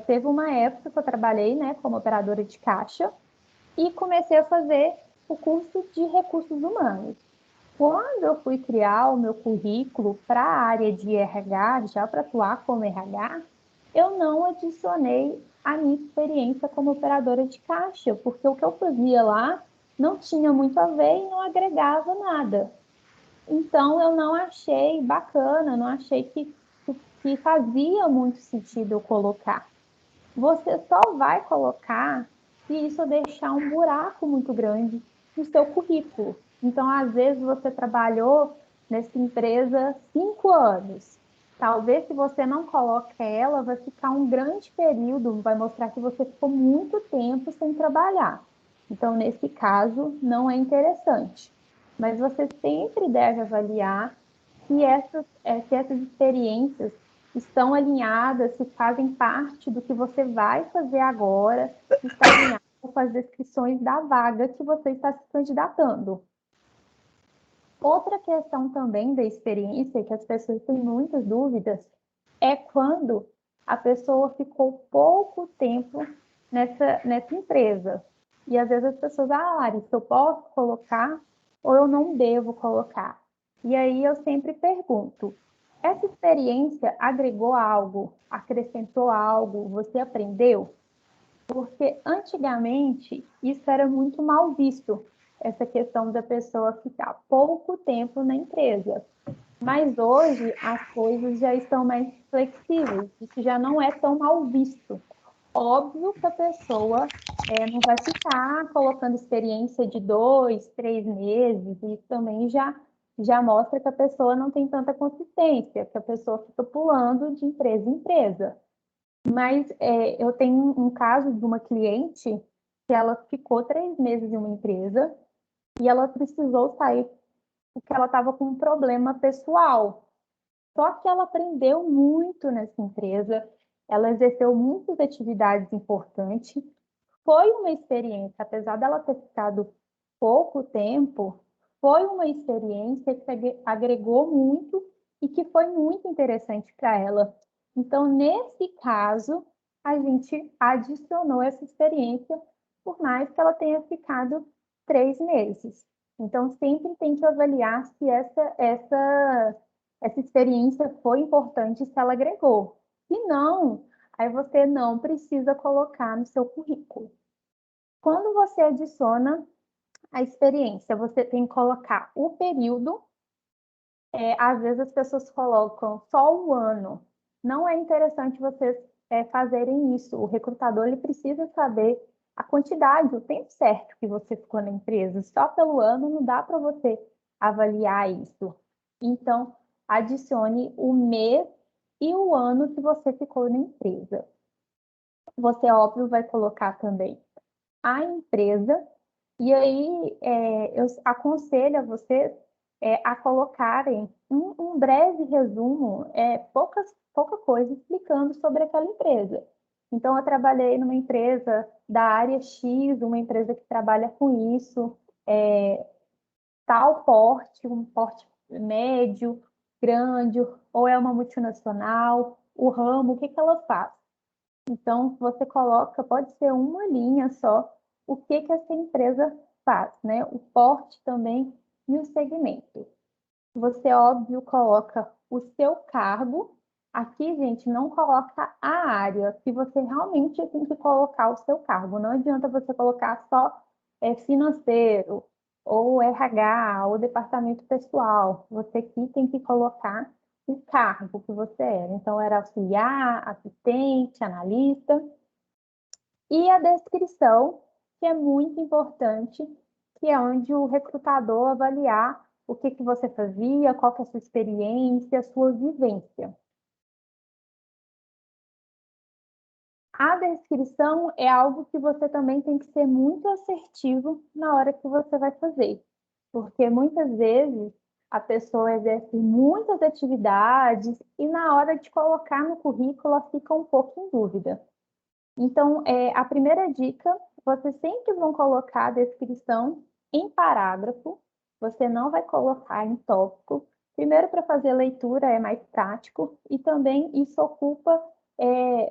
teve uma época que eu trabalhei, né, como operadora de caixa e comecei a fazer o curso de recursos humanos. Quando eu fui criar o meu currículo para a área de RH, já para atuar como RH, eu não adicionei a minha experiência como operadora de caixa, porque o que eu fazia lá não tinha muito a ver e não agregava nada. Então, eu não achei bacana, não achei que fazia muito sentido eu colocar. Você só vai colocar se isso deixar um buraco muito grande no seu currículo. Então, às vezes, você trabalhou nessa empresa 5 anos. Talvez, se você não coloca ela, vai ficar um grande período, vai mostrar que você ficou muito tempo sem trabalhar. Então, nesse caso, não é interessante. Mas você sempre deve avaliar se essas experiências estão alinhadas, se fazem parte do que você vai fazer agora, se está alinhado com as descrições da vaga que você está se candidatando. Outra questão também da experiência, que as pessoas têm muitas dúvidas, é quando a pessoa ficou pouco tempo nessa empresa. E às vezes as pessoas, Larissa, eu posso colocar ou eu não devo colocar? E aí eu sempre pergunto, Essa experiência agregou algo, acrescentou algo, você aprendeu? Porque antigamente isso era muito mal visto, essa questão da pessoa ficar pouco tempo na empresa. Mas hoje as coisas já estão mais flexíveis, isso já não é tão mal visto. Óbvio que a pessoa não vai ficar colocando experiência de 2, 3 meses, e também já mostra que a pessoa não tem tanta consistência, que a pessoa fica pulando de empresa em empresa. Mas eu tenho um caso de uma cliente que ela ficou 3 meses em uma empresa e ela precisou sair porque ela estava com um problema pessoal. Só que ela aprendeu muito nessa empresa, ela exerceu muitas atividades importantes. Foi uma experiência, apesar dela ter ficado pouco tempo, foi uma experiência que agregou muito e que foi muito interessante para ela. Então, nesse caso, a gente adicionou essa experiência, por mais que ela tenha ficado 3 meses. Então, sempre tem que avaliar se essa experiência foi importante, se ela agregou. Se não, aí você não precisa colocar no seu currículo. Quando você adiciona a experiência, você tem que colocar o período. Às vezes as pessoas colocam só o ano. Não é interessante vocês fazerem isso. O recrutador ele precisa saber a quantidade, o tempo certo que você ficou na empresa. Só pelo ano não dá para você avaliar isso. Então, adicione o mês e o ano que você ficou na empresa. Você, óbvio, vai colocar também a empresa, e aí eu aconselho a vocês a colocarem um breve resumo, pouca coisa explicando sobre aquela empresa. Então, eu trabalhei numa empresa da área X, uma empresa que trabalha com isso, tal porte, um porte médio, grande, ou é uma multinacional, o ramo, o que que ela faz? Então, você coloca, pode ser uma linha só, o que que essa empresa faz, né? O porte também e o segmento. Você, óbvio, coloca o seu cargo. Aqui, gente, não coloca a área, que você realmente tem que colocar o seu cargo. Não adianta você colocar só financeiro, ou RH, ou departamento pessoal. Você aqui tem que colocar o cargo que você era. Então, era auxiliar, assistente, analista. E a descrição, que é muito importante, que é onde o recrutador avaliar o que que você fazia, qual que é a sua experiência, a sua vivência. A descrição é algo que você também tem que ser muito assertivo na hora que você vai fazer, porque muitas vezes a pessoa exerce muitas atividades e na hora de colocar no currículo ela fica um pouco em dúvida. Então, a primeira dica, vocês sempre vão colocar a descrição em parágrafo, você não vai colocar em tópico. Primeiro, para fazer leitura é mais prático e também isso ocupa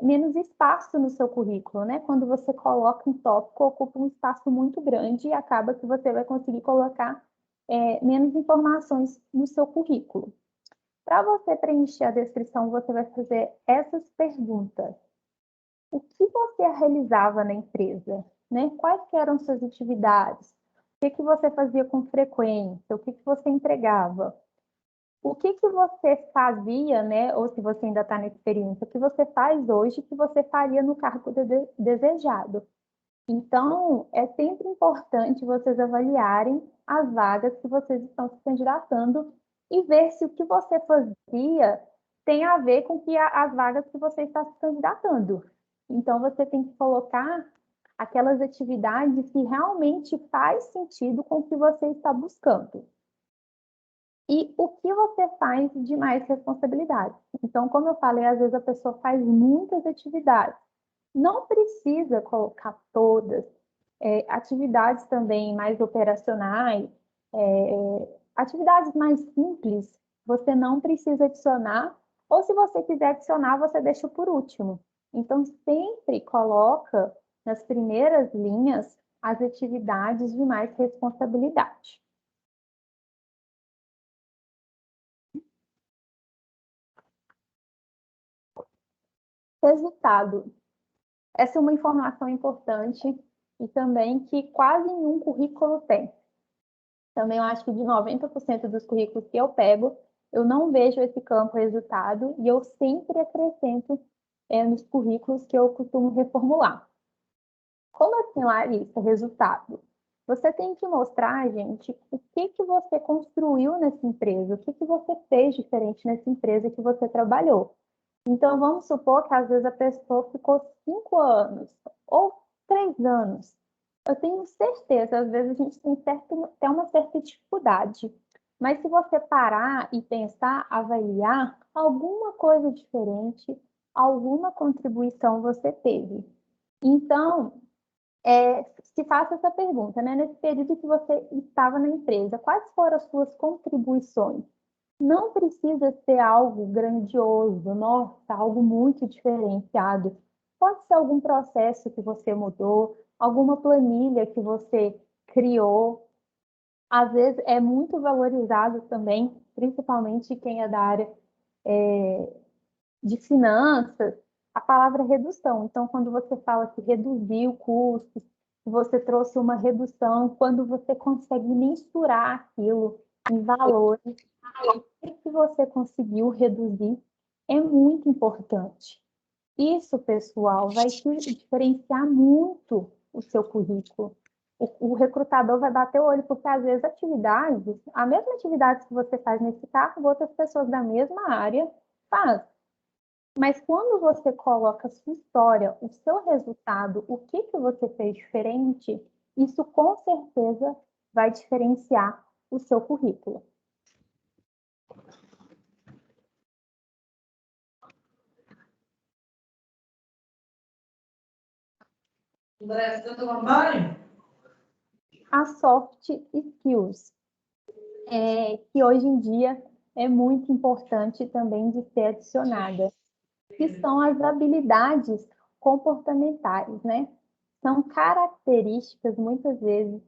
menos espaço no seu currículo, né? Quando você coloca em tópico, ocupa um espaço muito grande e acaba que você vai conseguir colocar menos informações no seu currículo. Para você preencher a descrição, você vai fazer essas perguntas. O que você realizava na empresa, né? Quais eram suas atividades? O que que você fazia com frequência? O que que você entregava? O que que você fazia, né? Ou se você ainda está na experiência, o que você faz hoje que você faria no cargo desejado? Então, é sempre importante vocês avaliarem as vagas que vocês estão se candidatando e ver se o que você fazia tem a ver com as vagas que você está se candidatando. Então, você tem que colocar aquelas atividades que realmente faz sentido com o que você está buscando. E o que você faz de mais responsabilidade? Então, como eu falei, às vezes a pessoa faz muitas atividades. Não precisa colocar todas. Atividades também mais operacionais, atividades mais simples, você não precisa adicionar, ou se você quiser adicionar, você deixa por último. Então, sempre coloca nas primeiras linhas as atividades de mais responsabilidade. Resultado. Essa é uma informação importante e também que quase nenhum currículo tem. Também eu acho que de 90% dos currículos que eu pego, eu não vejo esse campo resultado e eu sempre acrescento nos currículos que eu costumo reformular. Como assim, Larissa, resultado? Você tem que mostrar, gente, o que que você construiu nessa empresa, o que que você fez diferente nessa empresa que você trabalhou. Então, vamos supor que às vezes a pessoa ficou 5 anos ou 3 anos. Eu tenho certeza, às vezes a gente tem uma certa dificuldade. Mas se você parar e pensar, avaliar, alguma coisa diferente, alguma contribuição você teve. Então, se faça essa pergunta, né? Nesse período que você estava na empresa, quais foram as suas contribuições? Não precisa ser algo grandioso, nossa, algo muito diferenciado. Pode ser algum processo que você mudou, alguma planilha que você criou. Às vezes é muito valorizado também, principalmente quem é da área de finanças, a palavra redução. Então, quando você fala que reduziu custos, que você trouxe uma redução, quando você consegue mensurar aquilo em valores, o que você conseguiu reduzir é muito importante. Isso, pessoal, vai te diferenciar muito o seu currículo. O recrutador vai bater o olho, porque às vezes atividades, a mesma atividade que você faz nesse cargo, outras pessoas da mesma área fazem. Mas quando você coloca a sua história, o seu resultado, o que que você fez diferente, isso com certeza vai diferenciar o seu currículo. As soft skills, que hoje em dia é muito importante também de ser adicionada, que são as habilidades comportamentais, né? São características, muitas vezes,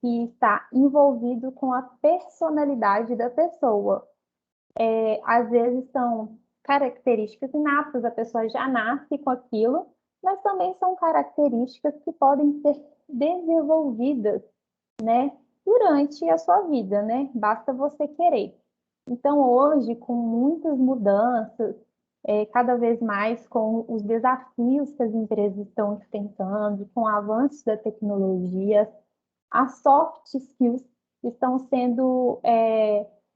que está envolvido com a personalidade da pessoa. Às vezes são características inatas, a pessoa já nasce com aquilo, mas também são características que podem ser desenvolvidas, né, durante a sua vida, né? Basta você querer. Então, hoje, com muitas mudanças, cada vez mais com os desafios que as empresas estão enfrentando, com o avanço da tecnologia, as soft skills estão sendo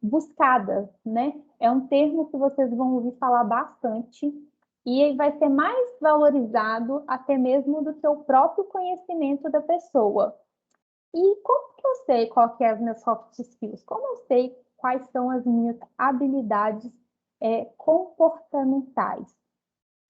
buscadas, né? É um termo que vocês vão ouvir falar bastante e vai ser mais valorizado até mesmo do que o próprio conhecimento da pessoa. E como que eu sei qual que é as minhas soft skills? Como eu sei quais são as minhas habilidades comportamentais?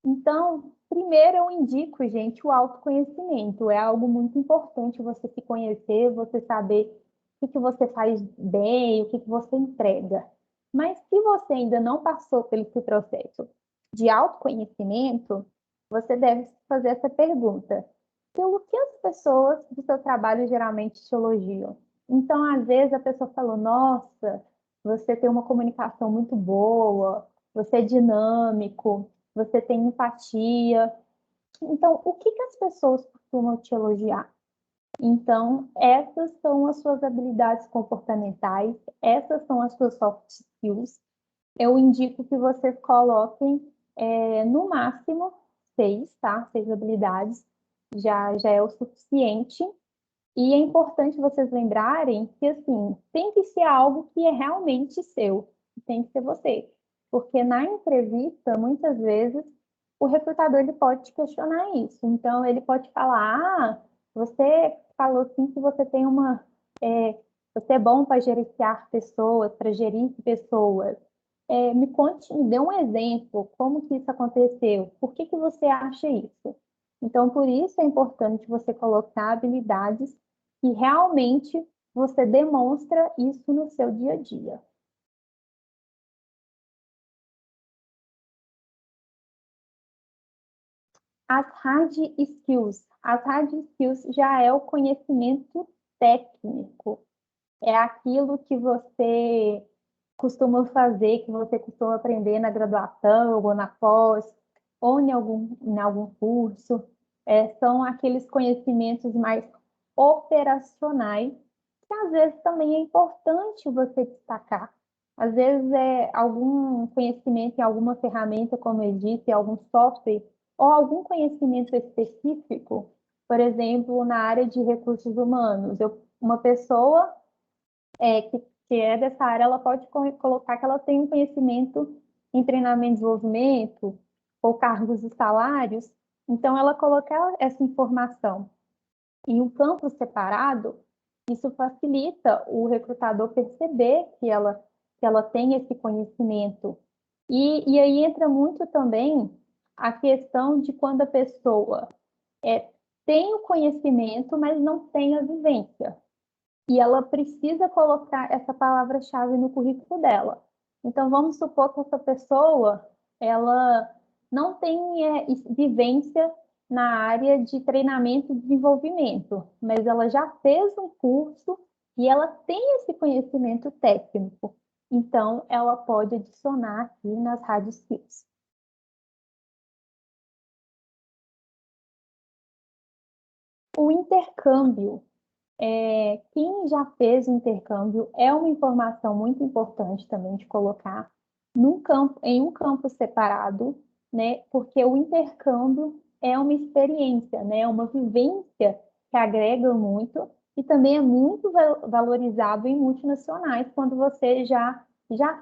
Então, primeiro eu indico, gente, o autoconhecimento. É algo muito importante você se conhecer, você saber o que você faz bem, o que você entrega. Mas se você ainda não passou pelo esse processo de autoconhecimento, você deve fazer essa pergunta. Pelo que as pessoas do seu trabalho geralmente te elogiam? Então, às vezes, a pessoa falou, nossa, você tem uma comunicação muito boa, você é dinâmico, você tem empatia. Então, o que que as pessoas costumam te elogiar? Então, essas são as suas habilidades comportamentais, essas são as suas soft skills. Eu indico que vocês coloquem no máximo 6, tá? 6 habilidades, já é o suficiente. E é importante vocês lembrarem que, assim, tem que ser algo que é realmente seu, tem que ser você. Porque na entrevista, muitas vezes, o recrutador ele pode te questionar isso. Então, ele pode falar, você falou assim que você tem você é bom para gerenciar pessoas, para gerir pessoas. Me conte, me dê um exemplo, como que isso aconteceu? Por que que você acha isso? Então, por isso é importante você colocar habilidades que realmente você demonstra isso no seu dia a dia. As hard skills. As hard skills já é o conhecimento técnico. É aquilo que você costuma fazer, que você costuma aprender na graduação ou na pós. ou em algum curso. São aqueles conhecimentos mais operacionais, que às vezes também é importante você destacar. Às vezes é algum conhecimento em alguma ferramenta, como eu disse, algum software, ou algum conhecimento específico, por exemplo, na área de recursos humanos. Uma pessoa que é dessa área, ela pode colocar que ela tem um conhecimento em treinamento e desenvolvimento, ou cargos e salários, então ela colocar essa informação em um campo separado, isso facilita o recrutador perceber que ela tem esse conhecimento. E aí entra muito também a questão de quando a pessoa é, tem o conhecimento, mas não tem a vivência. E ela precisa colocar essa palavra-chave no currículo dela. Então, vamos supor que essa pessoa, ela não tem vivência na área de treinamento e desenvolvimento, mas ela já fez um curso e ela tem esse conhecimento técnico. Então, ela pode adicionar aqui nas hard skills. O intercâmbio. Quem já fez o intercâmbio é uma informação muito importante também de colocar em um campo separado, né? Porque o intercâmbio é uma experiência, né? É uma vivência que agrega muito e também é muito valorizado em multinacionais quando você já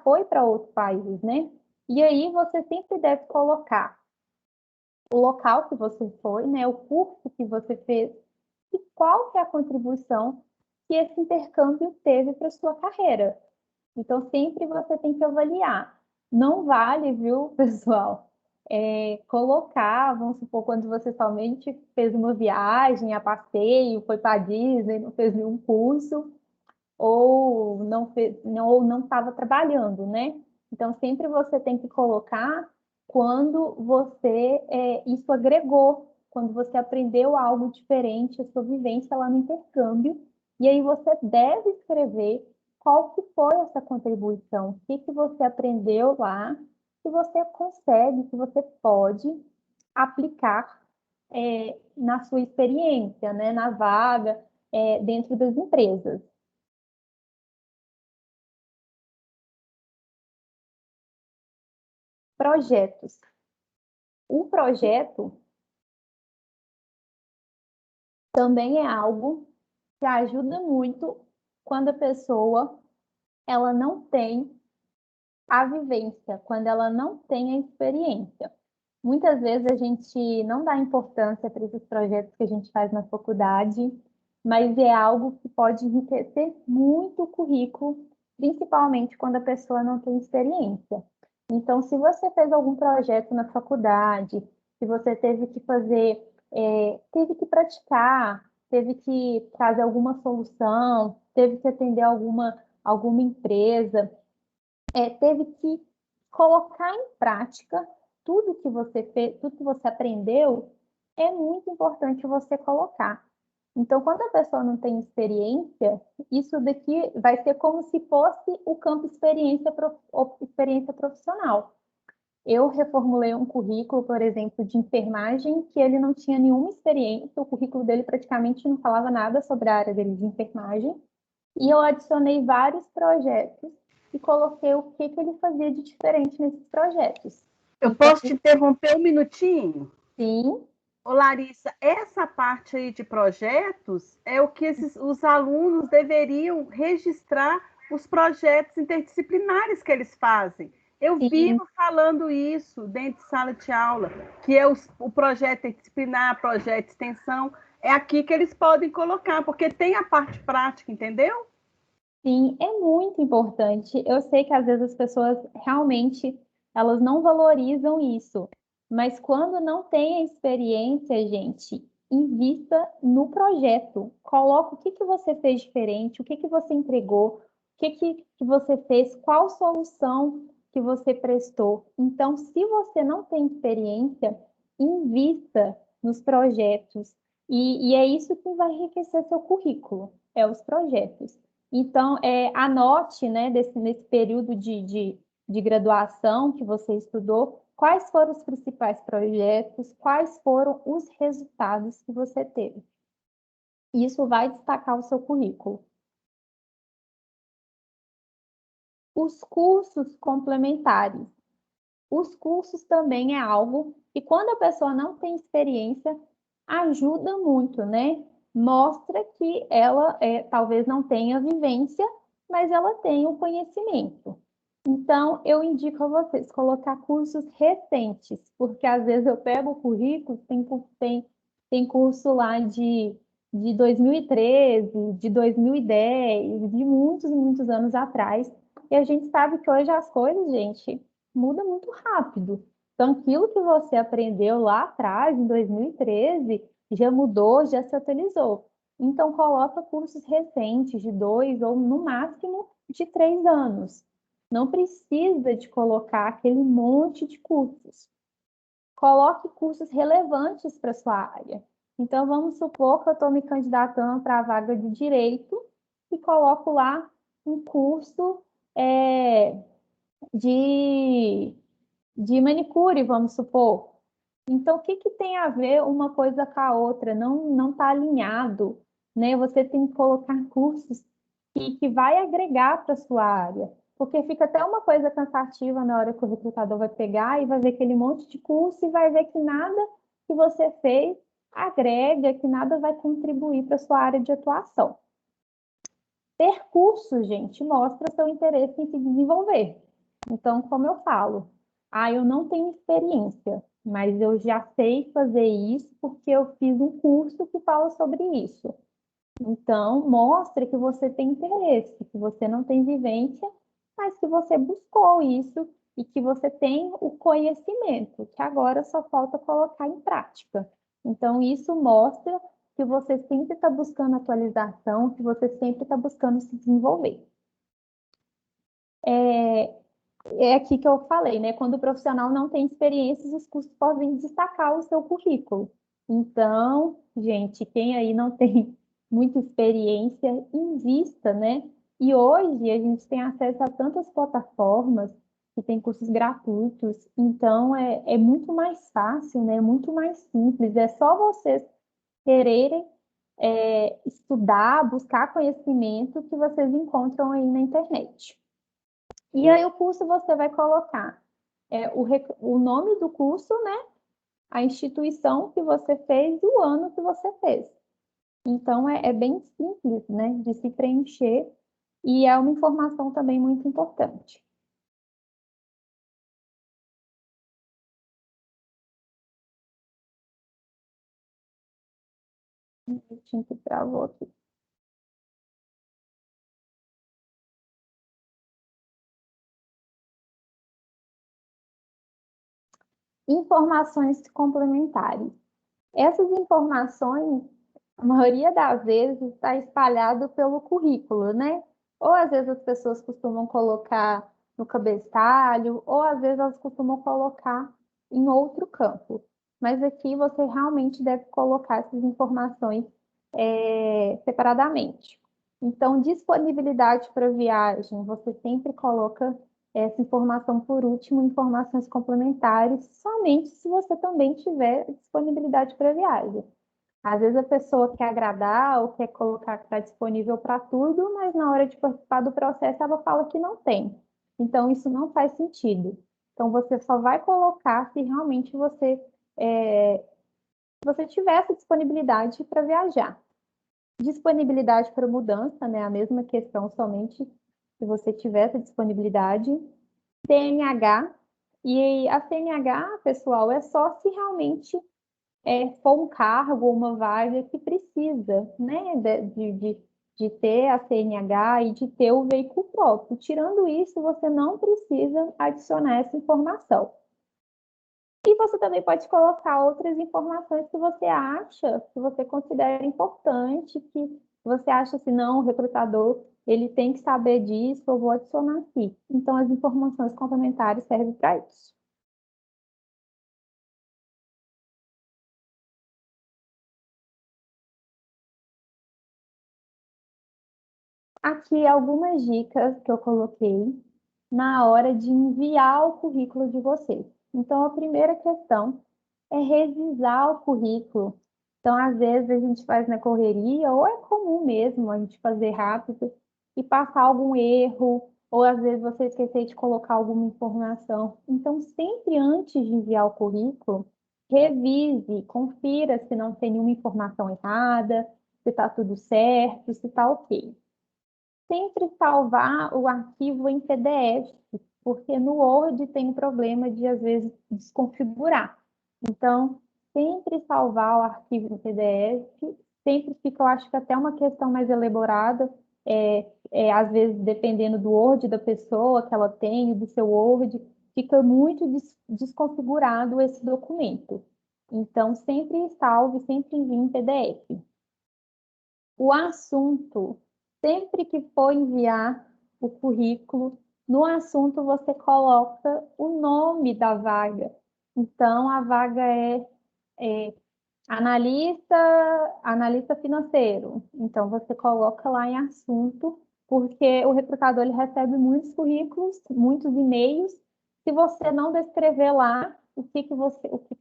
foi para outro país, né? E aí você sempre deve colocar o local que você foi, né? O curso que você fez e qual que é a contribuição que esse intercâmbio teve para a sua carreira. Então, sempre você tem que avaliar. Não vale, viu, pessoal, colocar, vamos supor, quando você somente fez uma viagem a passeio, foi para a Disney, não fez nenhum curso, ou não estava trabalhando, né? Então, sempre você tem que colocar quando isso agregou, quando você aprendeu algo diferente, a sua vivência lá no intercâmbio, e aí você deve escrever qual que foi essa contribuição, o que que você aprendeu lá, que você consegue, que você pode aplicar na sua experiência, né, na vaga, dentro das empresas. Projetos. O projeto também é algo que ajuda muito quando a pessoa ela não tem a vivência, quando ela não tem a experiência. Muitas vezes a gente não dá importância para esses projetos que a gente faz na faculdade, mas é algo que pode enriquecer muito o currículo, principalmente quando a pessoa não tem experiência. Então, se você fez algum projeto na faculdade, se você teve que fazer, teve que praticar, teve que trazer alguma solução, teve que atender alguma empresa, teve que colocar em prática tudo que você fez, tudo que você aprendeu, é muito importante você colocar. Então, quando a pessoa não tem experiência, isso daqui vai ser como se fosse o campo experiência profissional. Eu reformulei um currículo, por exemplo, de enfermagem, que ele não tinha nenhuma experiência, o currículo dele praticamente não falava nada sobre a área dele de enfermagem, e eu adicionei vários projetos e coloquei o que ele fazia de diferente nesses projetos. Eu Então, posso te interromper um minutinho? sim, Ô, Larissa, essa parte aí de projetos é o que os alunos deveriam registrar os projetos interdisciplinares que eles fazem. Eu sim, vivo falando isso dentro de sala de aula, que é o projeto interdisciplinar, projeto de extensão, é aqui que eles podem colocar, porque tem a parte prática, entendeu? sim, é muito importante. Eu sei que às vezes as pessoas realmente elas não valorizam isso, mas quando não tem a experiência, gente, invista no projeto. Coloca o que que você fez diferente, o que que você entregou, o que você fez, qual solução que você prestou. Então, se você não tem experiência, invista nos projetos. E é isso que vai enriquecer seu currículo, é os projetos. Então, anote, né, nesse período de graduação que você estudou, Quais foram os principais projetos? Quais foram os resultados que você teve? Isso vai destacar o seu currículo. Os cursos complementares. Os cursos também é algo que, quando a pessoa não tem experiência, ajuda muito, né? Mostra que ela talvez não tenha vivência, mas ela tem o conhecimento. Então, eu indico a vocês colocar cursos recentes, porque às vezes eu pego o currículo, tem curso lá de 2013, de 2010, de muitos e muitos anos atrás, e a gente sabe que hoje as coisas, gente, mudam muito rápido. Então, aquilo que você aprendeu lá atrás, em 2013, já mudou, já se atualizou. Então, coloca cursos recentes, de 2 ou no máximo de 3 anos. Não precisa de colocar aquele monte de cursos. Coloque cursos relevantes para a sua área. Então, vamos supor que eu estou me candidatando para a vaga de direito e coloco lá um curso de, de manicure, vamos supor. Então, o que, que tem a ver uma coisa com a outra? Não está alinhado, né? Você tem que colocar cursos que vai agregar para a sua área. Porque fica até uma coisa cansativa na hora que o recrutador vai pegar e vai ver aquele monte de curso e vai ver que nada que você fez agrega, que nada vai contribuir para a sua área de atuação. Ter curso, gente, mostra seu interesse em se desenvolver. Então, como eu falo, eu não tenho experiência, mas eu já sei fazer isso porque eu fiz um curso que fala sobre isso. Então, mostre que você tem interesse, que você não tem vivência, mas que você buscou isso e que você tem o conhecimento, que agora só falta colocar em prática. Então, isso mostra que você sempre está buscando atualização, que você sempre está buscando se desenvolver. É aqui que eu falei, né? Quando o profissional não tem experiências, os cursos podem destacar o seu currículo. Então, gente, quem aí não tem muita experiência, invista, né? E hoje a gente tem acesso a tantas plataformas que tem cursos gratuitos, então é muito mais fácil, né? É muito mais simples. É só vocês quererem estudar, buscar conhecimento que vocês encontram aí na internet. E aí o curso você vai colocar o nome do curso, né? A instituição que você fez e o ano que você fez. Então é bem simples, né? De se preencher e é uma informação também muito importante. Tinha que travou aqui. Informações complementares. Essas informações, a maioria das vezes, está espalhado pelo currículo, né? Ou às vezes as pessoas costumam colocar no cabeçalho, ou às vezes elas costumam colocar em outro campo. Mas aqui você realmente deve colocar essas informações separadamente. Então, disponibilidade para viagem, você sempre coloca essa informação por último, informações complementares, somente se você também tiver disponibilidade para viagem. Às vezes a pessoa quer agradar ou quer colocar que está disponível para tudo, mas na hora de participar do processo ela fala que não tem. Então, isso não faz sentido. Então, você só vai colocar se realmente você tiver essa disponibilidade para viajar. Disponibilidade para mudança, né? A mesma questão, somente se você tiver essa disponibilidade. CNH, e a CNH, pessoal, é só se realmente for um cargo ou uma vaga que precisa, né, de ter a CNH e de ter o veículo próprio. Tirando isso, você não precisa adicionar essa informação. E você também pode colocar outras informações que você acha, que você considera importante, que você acha assim, não, o recrutador, ele tem que saber disso, eu vou adicionar aqui. Então, as informações complementares servem para isso. Aqui algumas dicas que eu coloquei na hora de enviar o currículo de vocês. Então, a primeira questão é revisar o currículo. Então, às vezes, a gente faz na correria, ou é comum mesmo a gente fazer rápido e passar algum erro, ou às vezes você esquecer de colocar alguma informação. Então, sempre antes de enviar o currículo, revise, confira se não tem nenhuma informação errada, se está tudo certo, se está ok. Sempre salvar o arquivo em PDF, porque no Word tem um problema de, às vezes, desconfigurar. Então, sempre salvar o arquivo em PDF, sempre fica, eu acho que até uma questão mais elaborada, às vezes, dependendo do Word da pessoa que ela tem, do seu Word, fica muito desconfigurado esse documento. Então, sempre salve, sempre envie em PDF. O assunto, sempre que for enviar o currículo, no assunto você coloca o nome da vaga. Então, a vaga é analista, analista financeiro. Então, você coloca lá em assunto, porque o recrutador ele recebe muitos currículos, muitos e-mails. Se você não descrever lá o que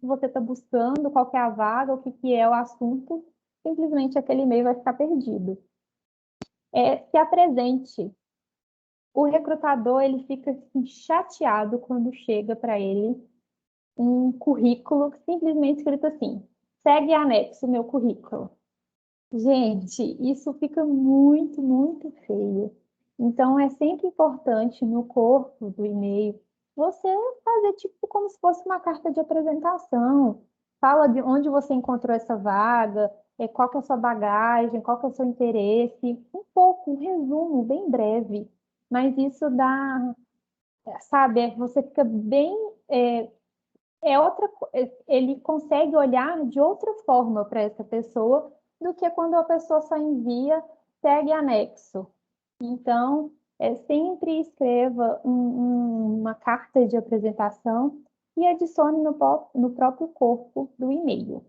você está buscando, qual que é a vaga, o que é o assunto, simplesmente aquele e-mail vai ficar perdido. Se apresente. O recrutador ele fica assim, chateado quando chega para ele um currículo simplesmente escrito assim: segue anexo meu currículo. Gente, isso fica muito, muito feio. Então, é sempre importante no corpo do e-mail você fazer tipo como se fosse uma carta de apresentação. Fala de onde você encontrou essa vaga, qual que é a sua bagagem, qual que é o seu interesse, um pouco, um resumo bem breve. Mas isso dá, sabe, você fica bem, ele consegue olhar de outra forma para essa pessoa do que quando a pessoa só envia segue anexo. Então, sempre escreva uma carta de apresentação e adicione no próprio corpo do e-mail.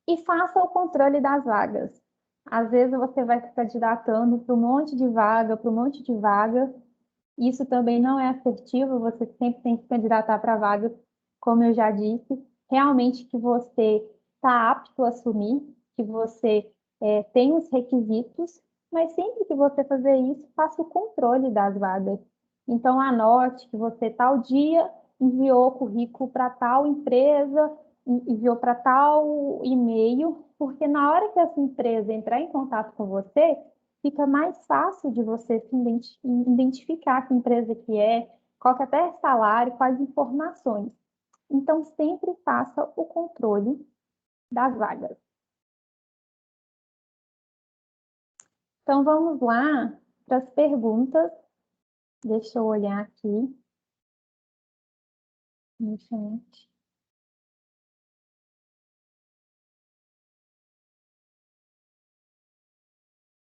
E faça o controle das vagas. Às vezes você vai se candidatando para um monte de vaga, para um monte de vaga. Isso também não é assertivo, você sempre tem que se candidatar para vagas, como eu já disse, realmente que você está apto a assumir, que você tem os requisitos, mas sempre que você fazer isso, faça o controle das vagas. Então, anote que você tal dia enviou o currículo para tal empresa, enviou para tal e-mail, porque na hora que essa empresa entrar em contato com você, fica mais fácil de você se identificar que empresa que qual que até é salário, quais informações. Então, sempre faça o controle das vagas. Então, vamos lá para as perguntas. Deixa eu olhar aqui. Gente.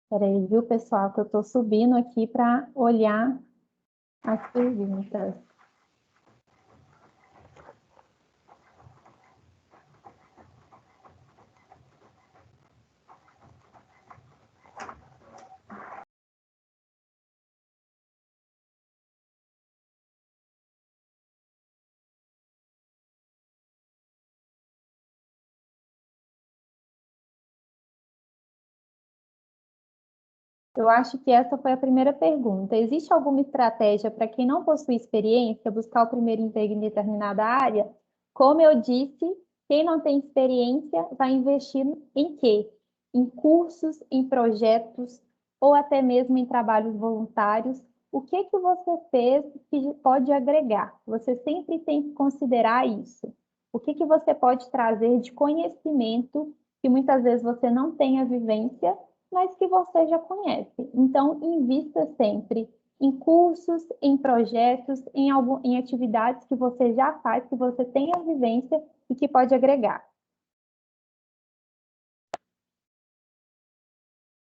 Peraí, viu, pessoal, que eu estou subindo aqui para olhar as perguntas. Eu acho que essa foi a primeira pergunta. Existe alguma estratégia para quem não possui experiência buscar o primeiro emprego em determinada área? Como eu disse, quem não tem experiência vai investir em quê? Em cursos, em projetos ou até mesmo em trabalhos voluntários. O que que você fez que pode agregar? Você sempre tem que considerar isso. O que que você pode trazer de conhecimento que muitas vezes você não tem a vivência mas que você já conhece. Então, invista sempre em cursos, em projetos, em atividades que você já faz, que você tem a vivência e que pode agregar.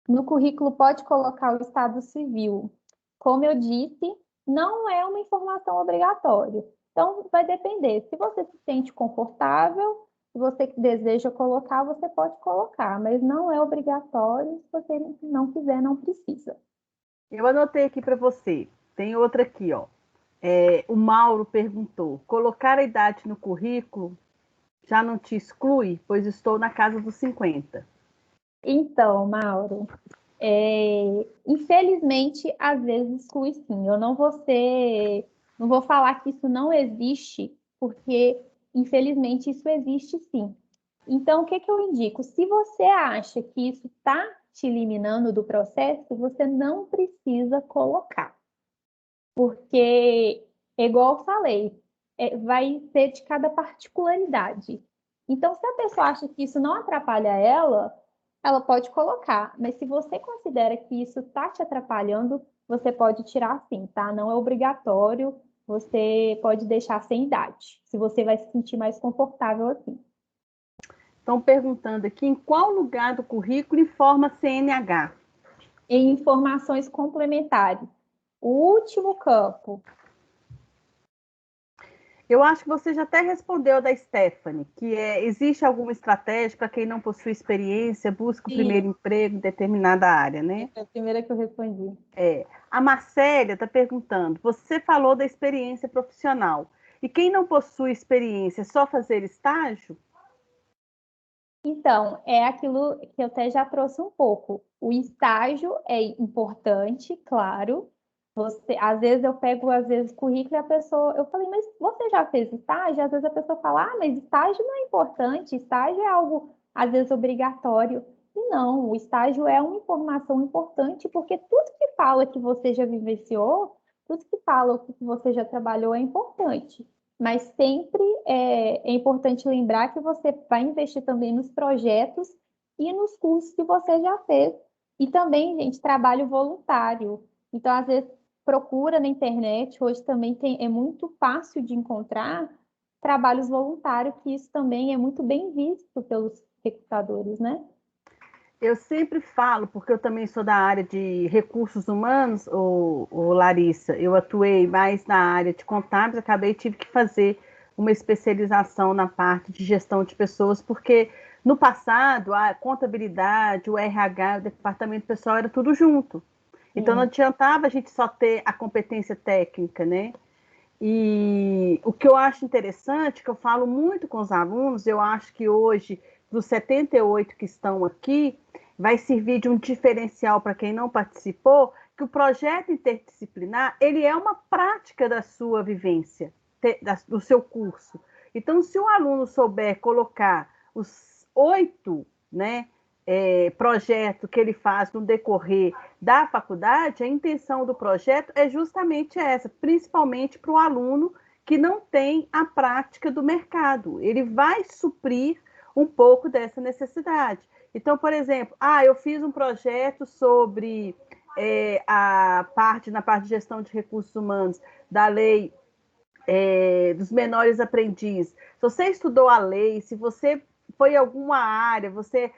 No currículo pode colocar o estado civil. Como eu disse, não é uma informação obrigatória. Então, vai depender. Se você se sente confortável, se você deseja colocar, você pode colocar, mas não é obrigatório. Se você não quiser, não precisa. Eu anotei aqui para você. Tem outra aqui, ó. O Mauro perguntou: colocar a idade no currículo já não te exclui, pois estou na casa dos 50. Então, Mauro, infelizmente, às vezes exclui sim. Eu não vou falar que isso não existe, porque infelizmente isso existe sim. Então, o que que eu indico? Se você acha que isso está te eliminando do processo, você não precisa colocar, porque, igual eu falei, vai ser de cada particularidade. Então, se a pessoa acha que isso não atrapalha ela pode colocar. Mas se você considera que isso está te atrapalhando, você pode tirar sim, tá? Não é obrigatório, você pode deixar sem idade, se você vai se sentir mais confortável assim. Estão perguntando aqui em qual lugar do currículo informa CNH. Em informações complementares, o último campo. Eu acho que você já até respondeu da Stephanie, que existe alguma estratégia para quem não possui experiência, busca o Sim, primeiro emprego em determinada área, né? essa é a primeira que eu respondi. A Marcélia está perguntando, você falou da experiência profissional, e quem não possui experiência, é só fazer estágio? Então, é aquilo que eu até já trouxe um pouco. O estágio é importante, claro. Às vezes eu pego, às vezes, currículo e a pessoa, eu falei, mas você já fez estágio? Às vezes a pessoa fala, ah, mas estágio não é importante, estágio é algo, às vezes, obrigatório. E não, o estágio é uma informação importante, porque tudo que fala que você já vivenciou, tudo que fala que você já trabalhou é importante. Mas sempre é importante lembrar que você vai investir também nos projetos e nos cursos que você já fez. E também, gente, trabalho voluntário. Então, às vezes, procura na internet, hoje também é muito fácil de encontrar trabalhos voluntários, que isso também é muito bem visto pelos recrutadores, né? Eu sempre falo, porque eu também sou da área de recursos humanos, Larissa, eu atuei mais na área de contábeis, tive que fazer uma especialização na parte de gestão de pessoas, porque no passado a contabilidade, o RH, o departamento pessoal era tudo junto. Então não Sim. adiantava a gente só ter a competência técnica, né? E o que eu acho interessante, que eu falo muito com os alunos, eu acho que hoje, dos 78 que estão aqui, vai servir de um diferencial para quem não participou, que o projeto interdisciplinar, ele é uma prática da sua vivência, do seu curso. Então, se o aluno souber colocar os 8, né, projetos que ele faz no decorrer da faculdade, a intenção do projeto é justamente essa, principalmente para o aluno que não tem a prática do mercado. Ele vai suprir um pouco dessa necessidade. Então, por exemplo, eu fiz um projeto sobre na parte de gestão de recursos humanos da lei dos menores aprendizes. Se você estudou a lei, se você foi em alguma área, você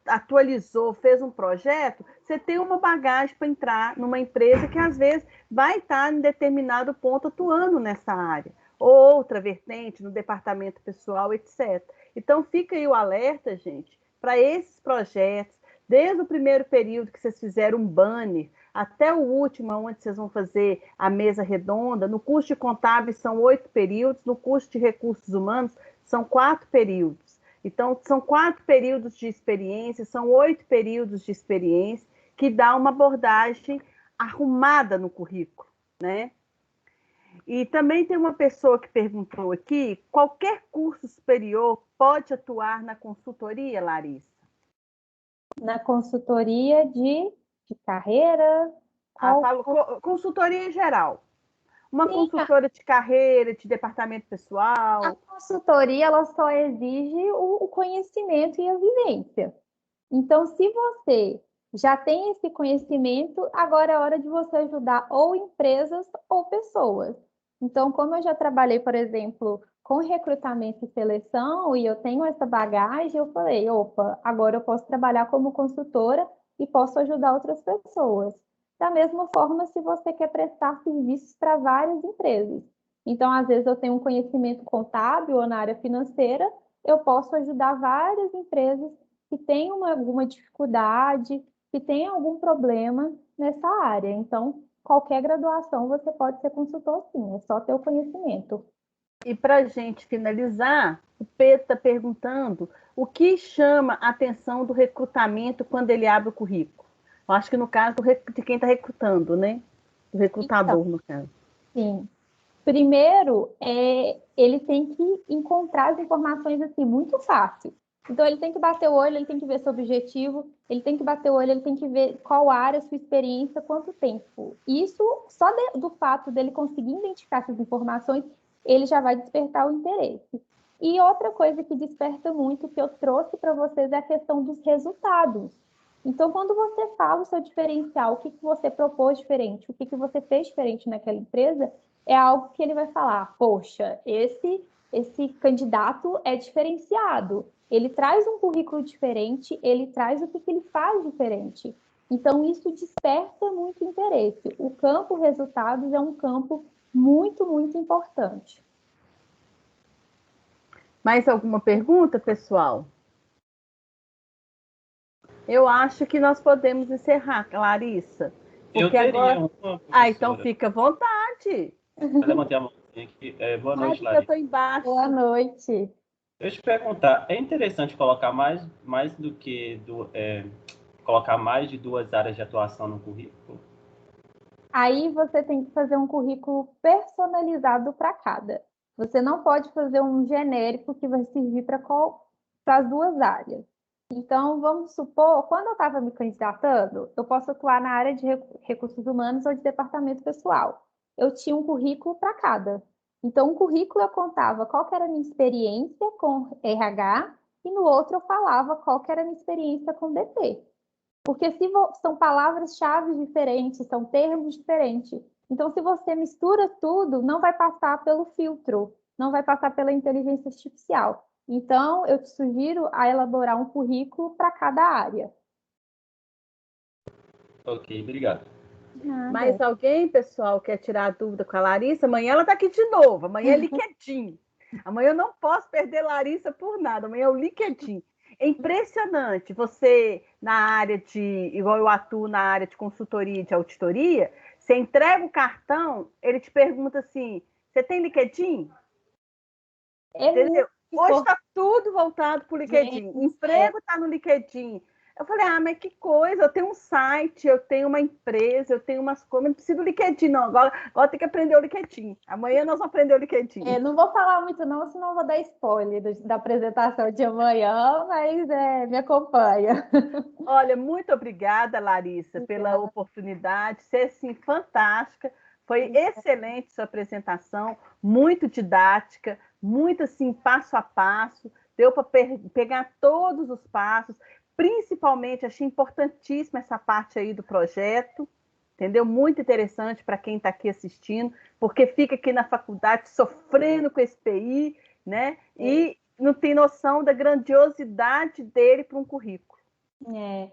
atualizou, fez um projeto, você tem uma bagagem para entrar numa empresa que às vezes vai estar em determinado ponto atuando nessa área, ou outra vertente no departamento pessoal, etc. Então fica aí o alerta, gente, para esses projetos, desde o primeiro período que vocês fizeram um banner, até o último, onde vocês vão fazer a mesa redonda. No curso de contábeis são 8 períodos, no curso de recursos humanos são 4 períodos. Então, são 4 períodos de experiência, são 8 períodos de experiência, que dá uma abordagem arrumada no currículo, né? E também tem uma pessoa que perguntou aqui, qualquer curso superior pode atuar na consultoria, Larissa? Na consultoria de carreira, Falo consultoria em geral. Uma sim, consultora de carreira, de departamento a pessoal. consultoria ela só exige o conhecimento e a vivência. Então, se você já tem esse conhecimento, agora é hora de você ajudar ou empresas ou pessoas. Então, como eu já trabalhei, por exemplo, com recrutamento e seleção, e eu tenho essa bagagem, eu falei, opa, agora eu posso trabalhar como consultora e posso ajudar outras pessoas. Da mesma forma, se você quer prestar serviços para várias empresas. Então, às vezes, eu tenho um conhecimento contábil ou na área financeira, eu posso ajudar várias empresas que tem alguma dificuldade, que tem algum problema, nessa área. Então, qualquer graduação você pode ser consultor, sim, é só ter o conhecimento. E para a gente finalizar, o Pedro está perguntando o que chama a atenção do recrutamento quando ele abre o currículo. Eu acho que no caso de quem está recrutando, né? Do Então, recrutador, no caso. sim. Primeiro, ele tem que encontrar as informações assim muito fácil. Então, ele tem que bater o olho, ele tem que ver seu objetivo, ele tem que bater o olho, ele tem que ver qual área, sua experiência, quanto tempo. Isso, só do fato dele conseguir identificar essas informações, ele já vai despertar o interesse. E outra coisa que desperta muito, que eu trouxe para vocês, é a questão dos resultados. Então, quando você fala o seu diferencial, o que você propôs diferente, o que você fez diferente naquela empresa, é algo que ele vai falar, poxa, esse candidato é diferenciado, ele traz um currículo diferente, ele traz o que ele faz diferente. Então, isso desperta muito interesse. O campo resultados é um campo muito, muito importante. Mais alguma pergunta, pessoal? Eu acho que nós podemos encerrar, Larissa. Eu Porque teria agora. uma, Então professora. fica à vontade. Eu levantei a mãozinha aqui. Boa Ai, noite, porque eu Larissa. estou embaixo. Boa noite. Deixa eu te perguntar, é interessante colocar colocar mais de 2 áreas de atuação no currículo? Aí você tem que fazer um currículo personalizado para cada. Você não pode fazer um genérico que vai servir para as duas áreas. Então, vamos supor, quando eu estava me candidatando, eu posso atuar na área de recursos humanos ou de departamento pessoal. Eu tinha um currículo para cada. Então, um currículo eu contava qual que era a minha experiência com RH e no outro eu falava qual que era a minha experiência com DT. Porque se são palavras-chave diferentes, são termos diferentes. Então, se você mistura tudo, não vai passar pelo filtro, não vai passar pela inteligência artificial. Então, eu te sugiro a elaborar um currículo para cada área. Ok, obrigado. Mais Nada. alguém, pessoal, quer tirar a dúvida com a Larissa? Amanhã ela está aqui de novo. Amanhã é LinkedIn. Amanhã eu não posso perder Larissa por nada. Amanhã é o LinkedIn. É impressionante. Você, na área de, igual eu atuo na área de consultoria e de auditoria, você entrega o cartão, ele te pergunta assim: você tem LinkedIn? É muito Entendeu? Hoje importante. está tudo voltado para o LinkedIn. Emprego está no LinkedIn. Eu falei, mas que coisa, eu tenho um site, eu tenho uma empresa, eu tenho umas coisas, não preciso do LinkedIn, não. Agora tem que aprender o LinkedIn. Amanhã nós vamos aprender o LinkedIn. Não vou falar muito não, senão eu vou dar spoiler da apresentação de amanhã, mas me acompanha. Olha, muito obrigada, Larissa, pela Obrigada. oportunidade. Você, assim, fantástica. Foi excelente sua apresentação, muito didática, muito, assim, passo a passo. Deu para pegar todos os passos. Principalmente, achei importantíssima essa parte aí do projeto, entendeu? Muito interessante para quem está aqui assistindo, porque fica aqui na faculdade sofrendo com esse PI, né? E não tem noção da grandiosidade dele para um currículo. É.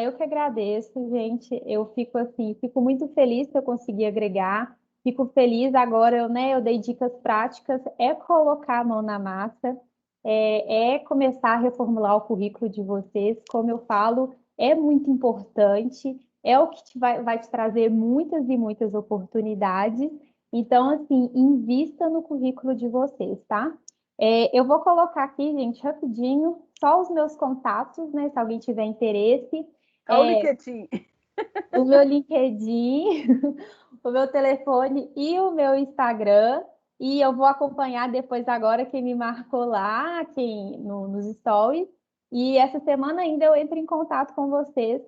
Eu que agradeço, gente. Eu fico assim, fico muito feliz que eu consegui agregar. Fico feliz agora, eu dei dicas práticas, é colocar a mão na massa, é começar a reformular o currículo de vocês. Como eu falo, é muito importante, é o que vai te trazer muitas e muitas oportunidades. Então, assim, invista no currículo de vocês, tá? Eu vou colocar aqui, gente, rapidinho, só os meus contatos, né? Se alguém tiver interesse. É o LinkedIn. O meu LinkedIn, o meu telefone e o meu Instagram. E eu vou acompanhar depois agora quem me marcou lá, nos stories. E essa semana ainda eu entro em contato com vocês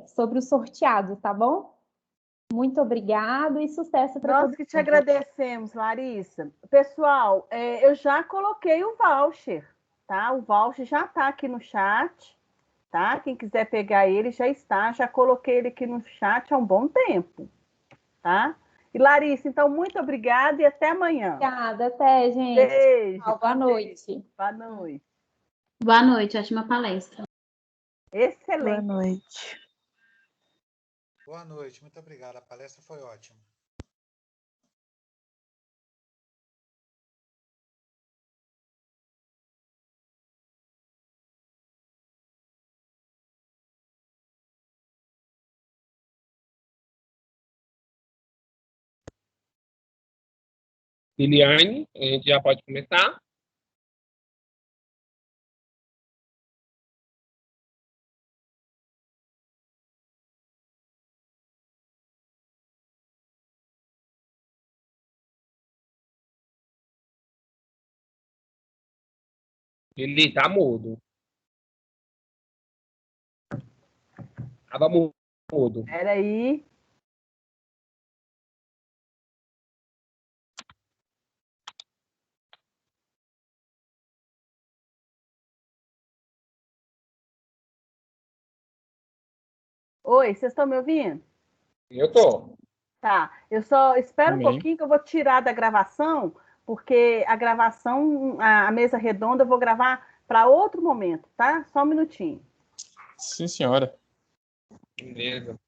sobre os sorteados, tá bom? Muito obrigado e sucesso para Nós todo que te mundo. agradecemos, Larissa. Pessoal, eu já coloquei o voucher, tá? O voucher já está aqui no chat, tá? Quem quiser pegar ele já está. Já coloquei ele aqui no chat há um bom tempo, tá? E Larissa, então, muito obrigada e até amanhã. Obrigada, até, gente. Beijo. Tchau, boa Beijo. noite. Boa noite. Boa noite, ótima palestra. Excelente. Boa noite. Boa noite, muito obrigado. A palestra foi ótima. Liliane, a gente já pode começar. Lili, tá mudo. Tava mudo. Peraí. Oi, vocês estão me ouvindo? Eu tô. Tá, eu só espero um Também. pouquinho que eu vou tirar da gravação, porque a gravação, a mesa redonda, eu vou gravar para outro momento, tá? Só um minutinho. Sim, senhora. Beleza.